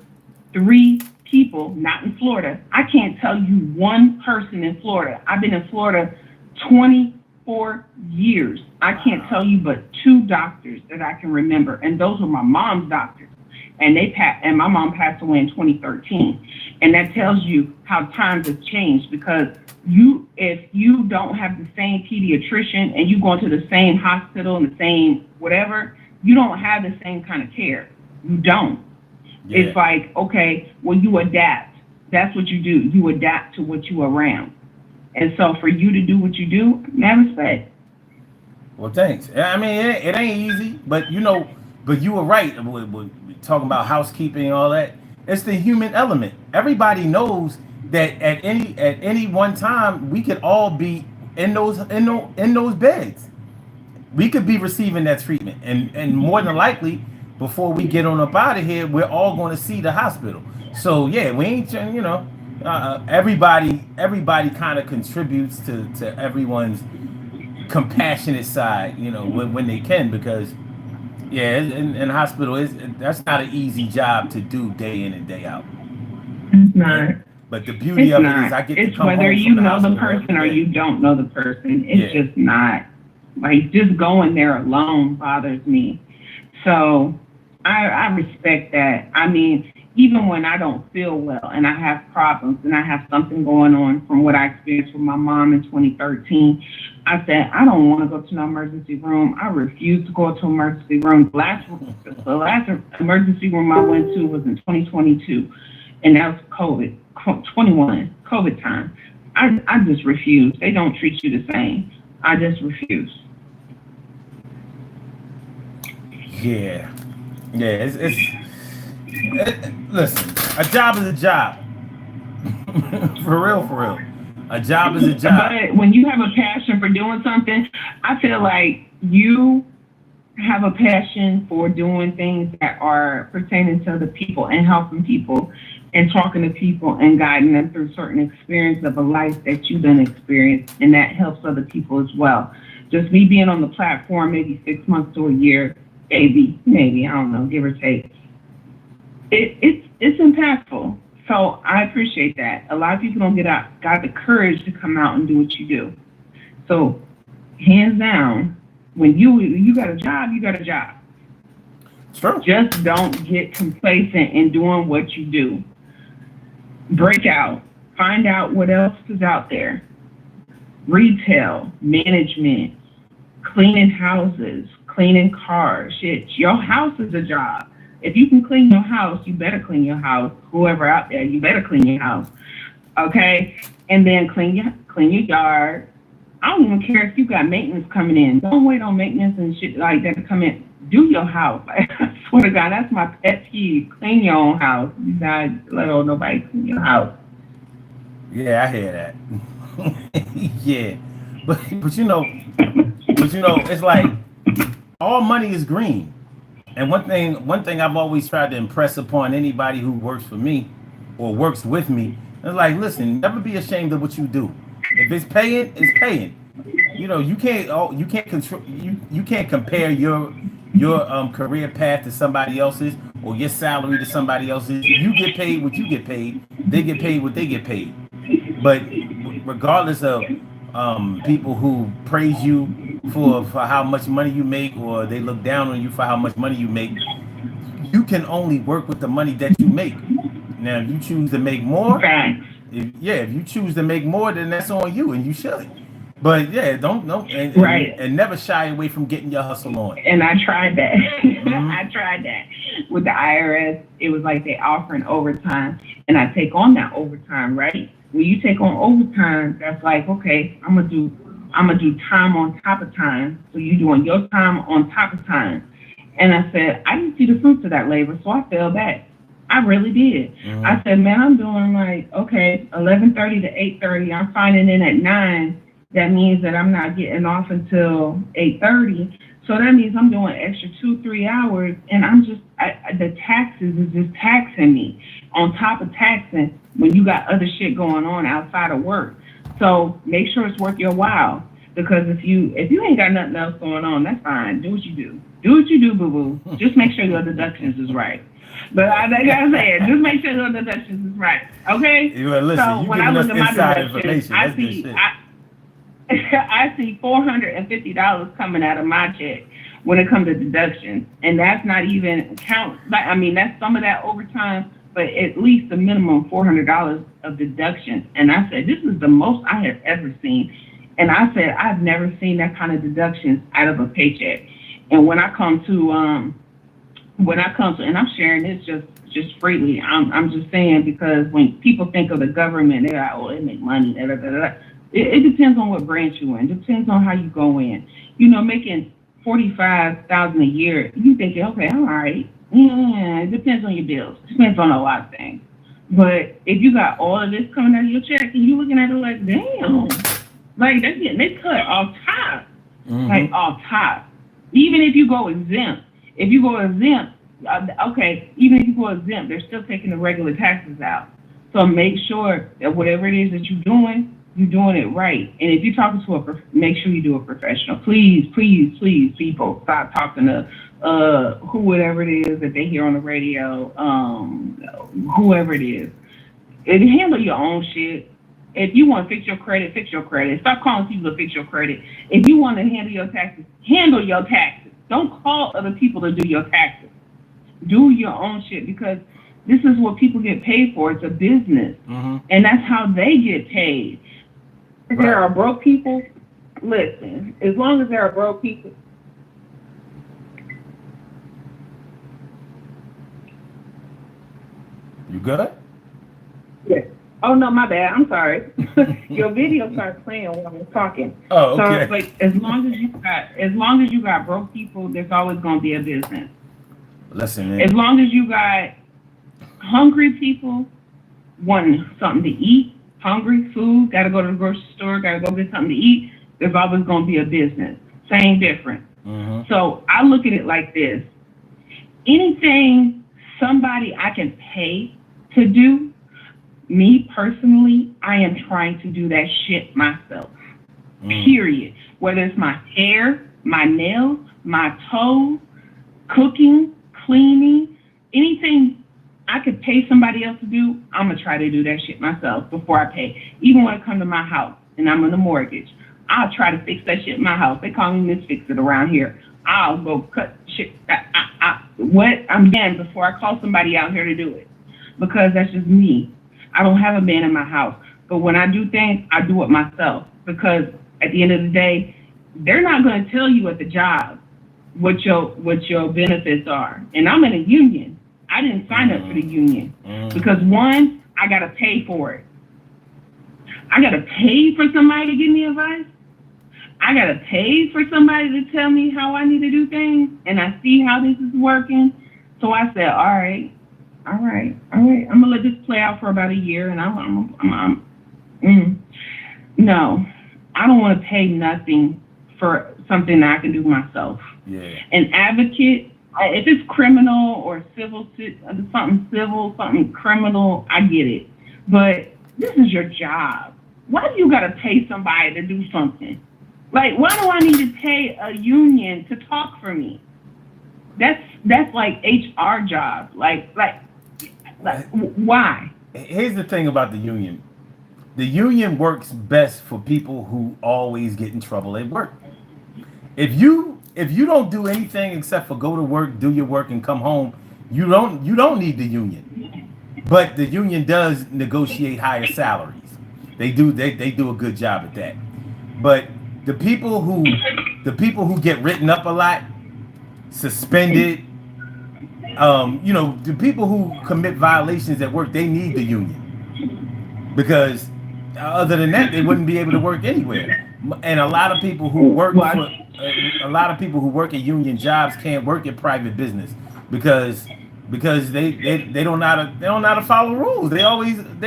3 people, not in Florida. I can't tell you one person in Florida. I've been in Florida 24 years. I can't tell you but 2 doctors that I can remember, and those were my mom's doctors. And and my mom passed away in 2013. And that tells you how times have changed, because if you don't have the same pediatrician and you go into the same hospital and the same whatever, you don't have the same kind of care. You don't. Yeah. It's like, okay, well, you adapt. That's what you do. You adapt to what you around. And so for you to do what you do, man, respect. Well, thanks. I mean, it ain't easy, but you were right. We're talking about housekeeping and all that. It's the human element. Everybody knows that at any one time we could all be in those beds. We could be receiving that treatment, and more than likely, before we get on up out of here, we're all going to see the hospital. So yeah, we ain't, everybody kind of contributes to everyone's compassionate side, when they can, because in hospital that's not an easy job to do day in and day out. It's not. But the beauty It's of it not. is I get to It's come whether home you from the know the hospital person or every day. you don't know the person. It's Yeah. just not. Like, just going there alone bothers me. So I respect that. I mean, even when I don't feel well and I have problems and I have something going on from what I experienced with my mom in 2013, I said, I don't want to go to no emergency room. I refuse to go to emergency room. The last emergency room I went to was in 2022, and that was COVID time. I just refuse. They don't treat you the same. I just refuse. Yeah. Listen, a job is a job. For real. A job is a job. But when you have a passion for doing something, I feel like you have a passion for doing things that are pertaining to the people and helping people and talking to people and guiding them through certain experience of a life that you done experienced, and that helps other people as well. Just me being on the platform maybe 6 months to a year, maybe, I don't know, give or take. It's impactful. So I appreciate that. A lot of people don't got the courage to come out and do what you do. So hands down, when you got a job, you got a job. True. Just don't get complacent in doing what you do. Break out. Find out what else is out there. Retail, management, cleaning houses, cleaning cars. Shit, your house is a job. If you can clean your house, you better clean your house. Whoever out there, you better clean your house. Okay? And then clean your yard. I don't even care if you got maintenance coming in. Don't wait on maintenance and shit like that to come in. Do your house. Like, I swear to God, that's my pet peeve. Clean your own house. You not let nobody clean your house. Yeah, I hear that. Yeah. But you know, it's like all money is green. And one thing I've always tried to impress upon anybody who works for me or works with me is like, listen, never be ashamed of what you do. If it's paying, it's paying. You know, you can't control, you can't compare your career path to somebody else's or your salary to somebody else's. You get paid what you get paid. They get paid what they get paid. But regardless of people who praise you for how much money you make, or they look down on you for how much money you make, you can only work with the money that you make. Now, if you choose to make more, if you choose to make more, then that's on you, and you should. But yeah, and never shy away from getting your hustle on. And I tried that. I tried that with the IRS. It was like they offering overtime, and I take on that overtime, right? When you take on overtime, that's like, okay, I'm gonna do time on top of time. So you doing your time on top of time. And I said, I didn't see the fruits of that labor, so I fell back. I really did. I said, man, I'm doing like, okay, 11:30 to 8:30. I'm signing in at 9. That means that I'm not getting off until 8:30. So that means I'm doing extra 2-3 hours, and the taxes is just taxing me on top of taxing when you got other shit going on outside of work. So make sure it's worth your while, because if you ain't got nothing else going on, that's fine. Do what you do. Do what you do, boo boo. Just make sure your deductions is right. But like I said, just make sure your deductions is right. Okay? Listen, so when I look at my deductions, I see $450 coming out of my check when it comes to deductions, and that's not even count. I mean, that's some of that overtime, but at least a minimum $400 of deductions. And I said, this is the most I have ever seen. And I said, I've never seen that kind of deductions out of a paycheck. And when I come to, and I'm sharing this just freely, I'm just saying, because when people think of the government, they're like, oh, they make money, da da da da. It depends on what branch you're in. It depends on how you go in. You know, making $45,000 a year, you thinking, okay, I'm all right. Yeah, it depends on your bills. It depends on a lot of things. But if you got all of this coming out of your check, and you looking at it like, damn, like they cut off top, like off top. Even if you go exempt, even if you go exempt, they're still taking the regular taxes out. So make sure that whatever it is that you're doing it right. And if you're talking to make sure you do a professional. Please, people, stop talking to whoever it is that they hear on the radio, whoever it is. If you handle your own shit, if you want to fix your credit, fix your credit. Stop calling people to fix your credit. If you want to handle your taxes, handle your taxes. Don't call other people to do your taxes. Do your own shit, because this is what people get paid for. It's a business. And that's how they get paid. If there are broke people, listen, as long as there are broke people. You good? Yeah. Oh no, my bad. I'm sorry. Your video started playing while I was talking. Oh, okay. So like, as long as you got broke people, there's always gonna be a business. Listen, man. As long as you got hungry people wanting something to eat, hungry food, gotta go to the grocery store, gotta go get something to eat, there's always gonna be a business. Same difference. So I look at it like this. Anything somebody I can pay to do, me personally, I am trying to do that shit myself. Period. Whether it's my hair, my nails, my toes, cooking, cleaning, anything I could pay somebody else to do, I'm gonna try to do that shit myself before I pay. Even when it comes to my house and I'm on the mortgage, I'll try to fix that shit in my house. They call me Miss Fix It around here. I'll go cut shit. I'm done before I call somebody out here to do it, because that's just me. I don't have a man in my house, but when I do things, I do it myself, because at the end of the day, they're not going to tell you at the job what your benefits are. And I'm in a union. I didn't sign up for the union because, one, I got to pay for it. I got to pay for somebody to give me advice. I got to pay for somebody to tell me how I need to do things, and I see how this is working. So I said, all right. I'm gonna let this play out for about a year, and no, I don't want to pay nothing for something that I can do myself. Yeah. An advocate, if it's criminal or something criminal, I get it. But this is your job. Why do you gotta pay somebody to do something? Like, why do I need to pay a union to talk for me? That's like HR job. Like, why? Here's the thing about the union. The union works best for people who always get in trouble at work. If you don't do anything except for go to work, do your work, and come home, you don't need the union. But the union does negotiate higher salaries. They do a good job at that. But the people who get written up a lot, suspended, the people who commit violations at work, they need the union, because other than that, they wouldn't be able to work anywhere. And a lot of people who work at union jobs can't work at private business because they don't know how to follow rules. They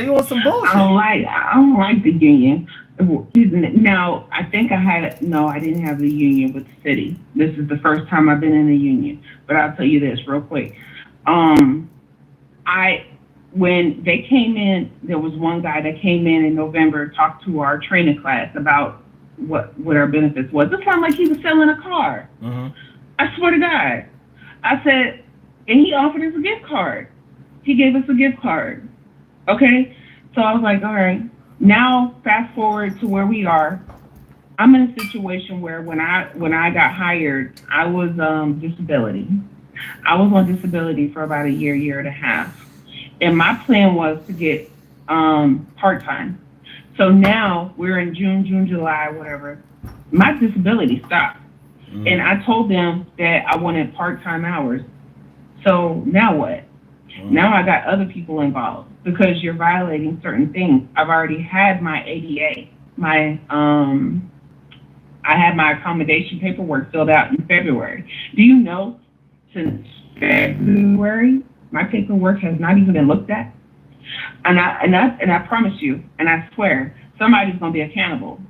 want some bullshit. I don't like the union. Now, I think I didn't have the union with the city. This is the first time I've been in a union. But I'll tell you this real quick. When they came in, there was one guy that came in November, talked to our training class about what our benefits was. It sounded like he was selling a car. I swear to God. I said, and he offered us a gift card. He gave us a gift card. Okay? So I was like, all right. Now, fast forward to where we are. I'm in a situation where when I got hired, I was disability. I was on disability for about a year and a half. And my plan was to get part-time. So now we're in June, July, whatever. My disability stopped. And I told them that I wanted part-time hours. So now what? Now I got other people involved because you're violating certain things. I've already had my ADA. I had my accommodation paperwork filled out in February. Do you know, since February, my paperwork has not even been looked at? And I promise you, and I swear, somebody's gonna be accountable.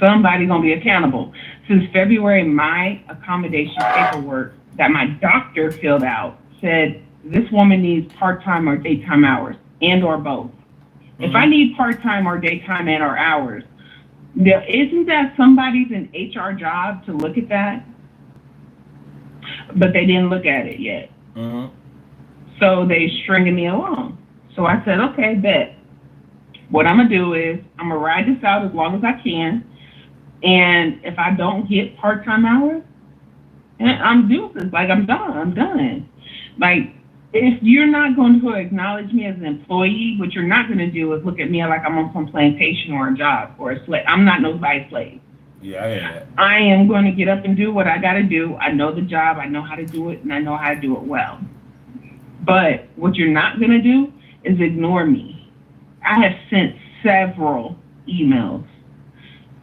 Somebody's gonna be accountable. Since February, my accommodation paperwork that my doctor filled out said this woman needs part-time or daytime hours, and or both. If I need part-time or daytime and or hours, isn't that somebody's an HR job to look at that? But they didn't look at it yet. So they stringing me along. So I said, okay, bet. What I'm gonna do is I'm gonna ride this out as long as I can, and if I don't get part-time hours, and I'm deuces. Like I'm done. I'm done. Like if you're not going to acknowledge me as an employee, what you're not going to do is look at me like I'm on some plantation or a job or a slave. I'm not nobody's slave. Yeah, I hear that. I am going to get up and do what I got to do. I know the job. I know how to do it, and I know how to do it well. But what you're not going to do is ignore me. I have sent several emails.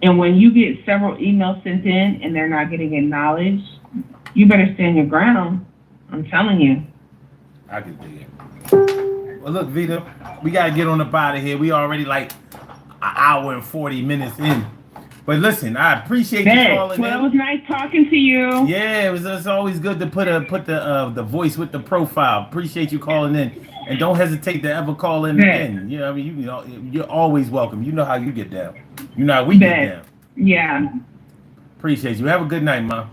And when you get several emails sent in and they're not getting acknowledged, you better stand your ground. I'm telling you. I can dig it. Well, look, Vita, we got to get on up out of here. We already like an hour and 40 minutes in. But listen, I appreciate you calling in. Well, it was nice talking to you. Yeah, it's always good to put the voice with the profile. Appreciate you calling in. And don't hesitate to ever call in again. You know, I mean, you're always welcome. You know how you get down. You know how we get down. Yeah. Appreciate you. Have a good night, Mom.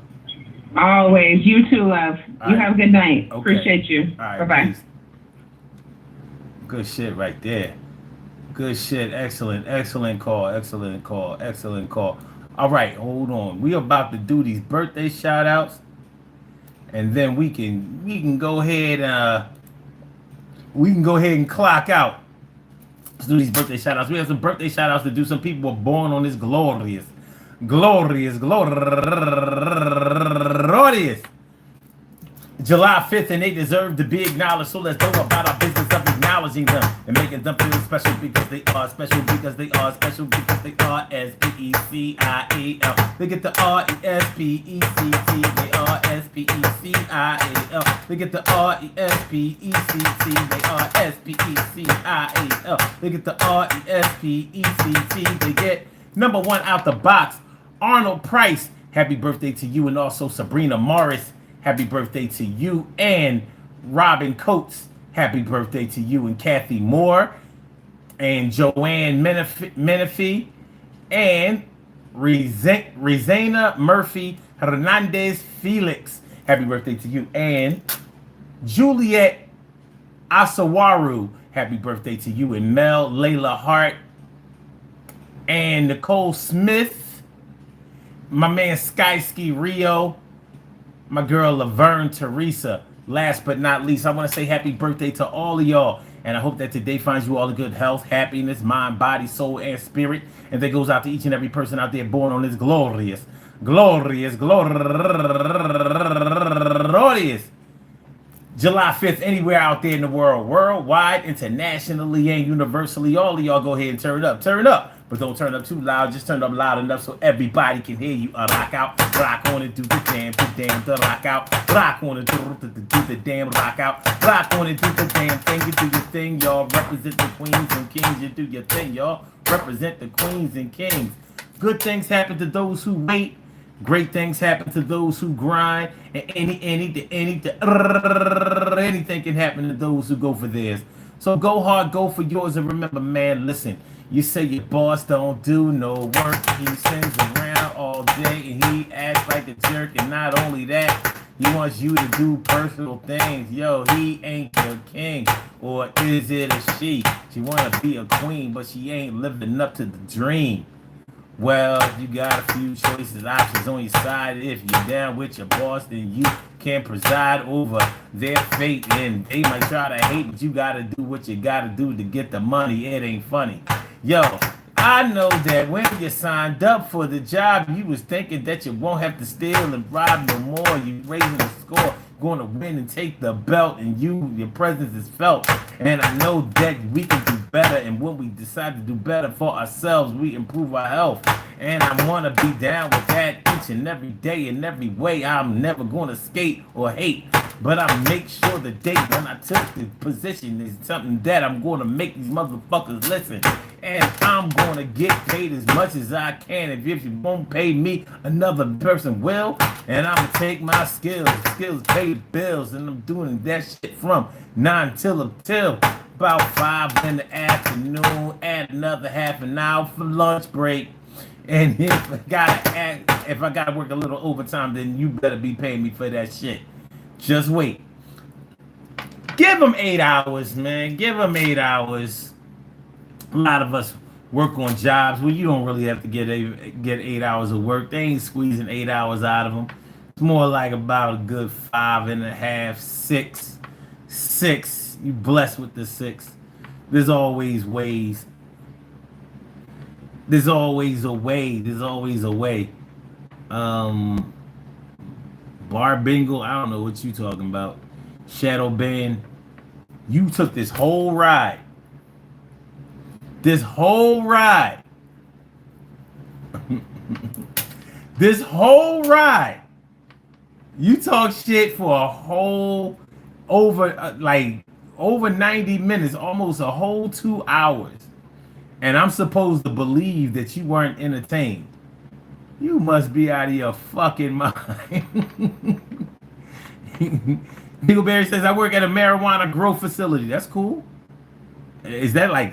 Always. You too, love. All You right. have a good night. Okay. Appreciate you. All right, Bye-bye. peace. Good shit right there. Good shit. Excellent. Excellent call. Excellent call. Excellent call. All right, hold on. We about to do these birthday shout outs. And then we can go ahead and clock out. Let's do these birthday shout outs. We have some birthday shout outs to do. Some people were born on this glorious July 5th, and they deserve to be acknowledged. So let's go about our business of acknowledging them and making them feel special because they are special because they are special because they are S-P-E-C-I-A-L. They get the R-E-S-P-E-C-T. They are S-P-E-C-I-A-L. They get the R-E-S-P-E-C-T. They are S-P-E-C-I-A-L. They get the R-E-S-P-E-C-T. They get number one out the box, Arnold Price. Happy birthday to you, and also Sabrina Morris. Happy birthday to you, and Robin Coates. Happy birthday to you, and Kathy Moore, and Joanne Menifee, and Rizana Murphy Hernandez Felix. Happy birthday to you, and Juliet Asawaru. Happy birthday to you, and Mel Layla Hart, and Nicole Smith, my man Skyski Rio, my girl Laverne Teresa. Last but not least, I want to say happy birthday to all of y'all. And I hope that today finds you all the good health, happiness, mind, body, soul, and spirit. And that goes out to each and every person out there born on this glorious July 5th, anywhere out there in the world, worldwide, internationally, and universally. All of y'all go ahead and turn up. But don't turn up too loud. Just turn up loud enough so everybody can hear you. Rock out, rock on and do the damn, the rock out. Rock on and do the damn, rock out. Rock on and do the damn thing. You do your thing, y'all. Represent the queens and kings. You do your thing, y'all. Represent the queens and kings. Good things happen to those who wait. Great things happen to those who grind. And anything can happen to those who go for theirs. So go hard, go for yours, and remember, man, listen. You say your boss don't do no work. He sings around all day and he acts like a jerk. And not only that, he wants you to do personal things. Yo, he ain't your king. Or is it a she? She want to be a queen, but she ain't living up to the dream. Well, you got a few choices, options on your side. If you're down with your boss, then you can preside over their fate. And they might try to hate, but you got to do what you got to do to get the money. It ain't funny. Yo, I know that when you signed up for the job, you was thinking that you won't have to steal and rob no more. You raising the score, going to win and take the belt, and your presence is felt. And I know that we can do better, and when we decide to do better for ourselves, we improve our health. And I want to be down with that each and every day in every way. I'm never going to skate or hate, but I make sure the date when I took the position is something that I'm going to make these motherfuckers listen. And I'm going to get paid as much as I can. If you won't pay me, another person will. And I'm going to take my skills pay the bills. And I'm doing that shit from 9 till about 5 in the afternoon. Add another half an hour for lunch break. And if I gotta work a little overtime, then you better be paying me for that shit. Just wait. Give them 8 hours, man. Give them 8 hours. A lot of us work on jobs where you don't really have to get 8 hours of work. They ain't squeezing 8 hours out of them. It's more like about a good 5.5, 6. 6. You blessed with the 6. There's always ways. There's always a way. There's always a way. Bar Bingo, I don't know what you talking about. Shadow Band, you took this whole ride. This whole ride. This whole ride. You talk shit for a whole over 90 minutes, almost a whole 2 hours. And I'm supposed to believe that you weren't entertained. You must be out of your fucking mind. Dingleberry says, I work at a marijuana grow facility. That's cool. Is that like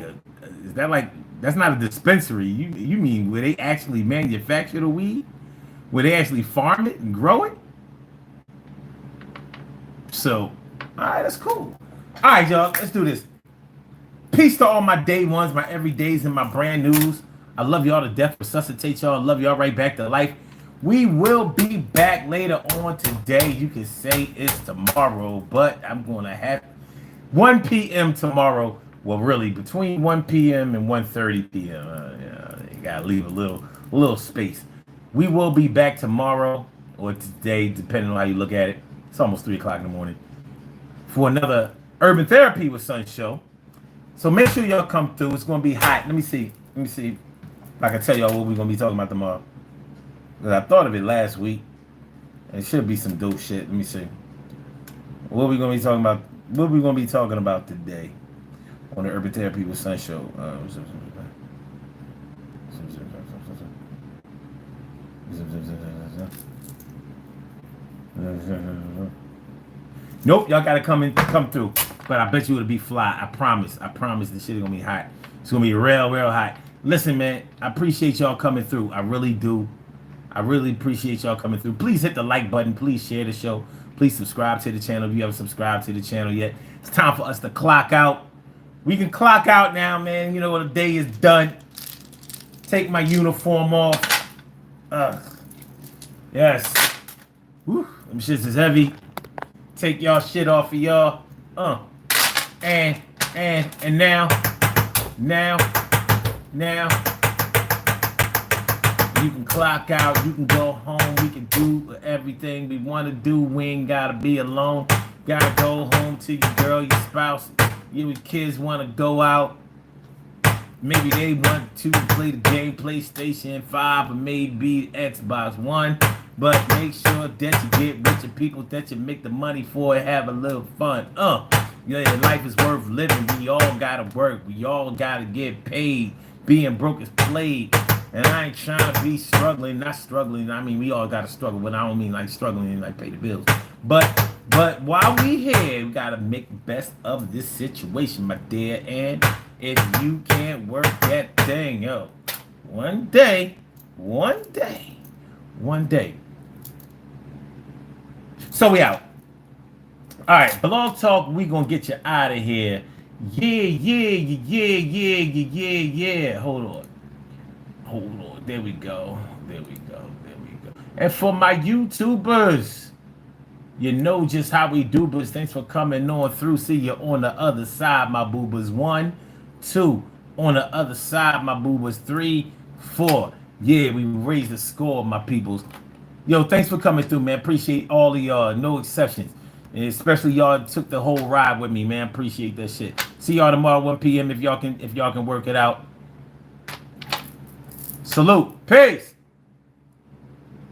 that's not a dispensary? You mean where they actually manufacture the weed? Where they actually farm it and grow it? So, all right, that's cool. All right, y'all, let's do this. Peace to all my day ones, my everydays, and my brand news. I love y'all to death. Resuscitate y'all. I love y'all right back to life. We will be back later on today. You can say it's tomorrow, but I'm going to have 1 p.m. tomorrow. Well, really, between 1 p.m. and 1:30 p.m. You got to leave a little space. We will be back tomorrow or today, depending on how you look at it. It's almost 3 o'clock in the morning for another Urban Therapy with Sun show. So make sure y'all come through. It's going to be hot. Let me see if I can tell y'all what we're going to be talking about tomorrow. Because I thought of it last week. It should be some dope shit. Let me see. What we going to be talking about? What we going to be talking about today on the Urban Therapy with Sun show? Nope, y'all gotta come through. But I bet you it'll be fly. I promise. This shit is gonna be hot. It's gonna be real hot. Listen, man, I appreciate y'all coming through. I really do. I really appreciate y'all coming through. Please hit the like button. Please share the show. Please subscribe to the channel if you haven't subscribed to the channel yet. It's time for us to clock out. We can clock out now, man. You know, the day is done. Take my uniform off. Yes. Whew, them shits is heavy. Take y'all shit off of y'all. And now you can clock out, you can go home, we can do everything we want to do. We ain't gotta be alone. Gotta go home to your girl, your spouse. Your kids want to go out. Maybe they want to play the game, PlayStation 5, or maybe Xbox One. But make sure that you get with your people, that you make the money for it, have a little fun. Yeah, life is worth living. We all gotta work. We all gotta get paid. Being broke is played. And I ain't trying to be struggling, not struggling. I mean, we all gotta struggle, but I don't mean like struggling like pay the bills. But while we here, we gotta make the best of this situation, my dear. And if you can't work that thing, yo, one day. So we out. All right, Blog Talk, we gonna get you out of here. Yeah. Hold on. There we go. And for my YouTubers, you know just how we do, but thanks for coming on through. See you on the other side, my boobas. 1, 2. On the other side, my boobas. 3, 4. Yeah, we raised the score, my peoples. Yo, thanks for coming through, man. Appreciate all of y'all, no exceptions. And especially y'all took the whole ride with me, man. Appreciate that shit. See y'all tomorrow 1 p.m. if y'all can work it out. Salute. Peace.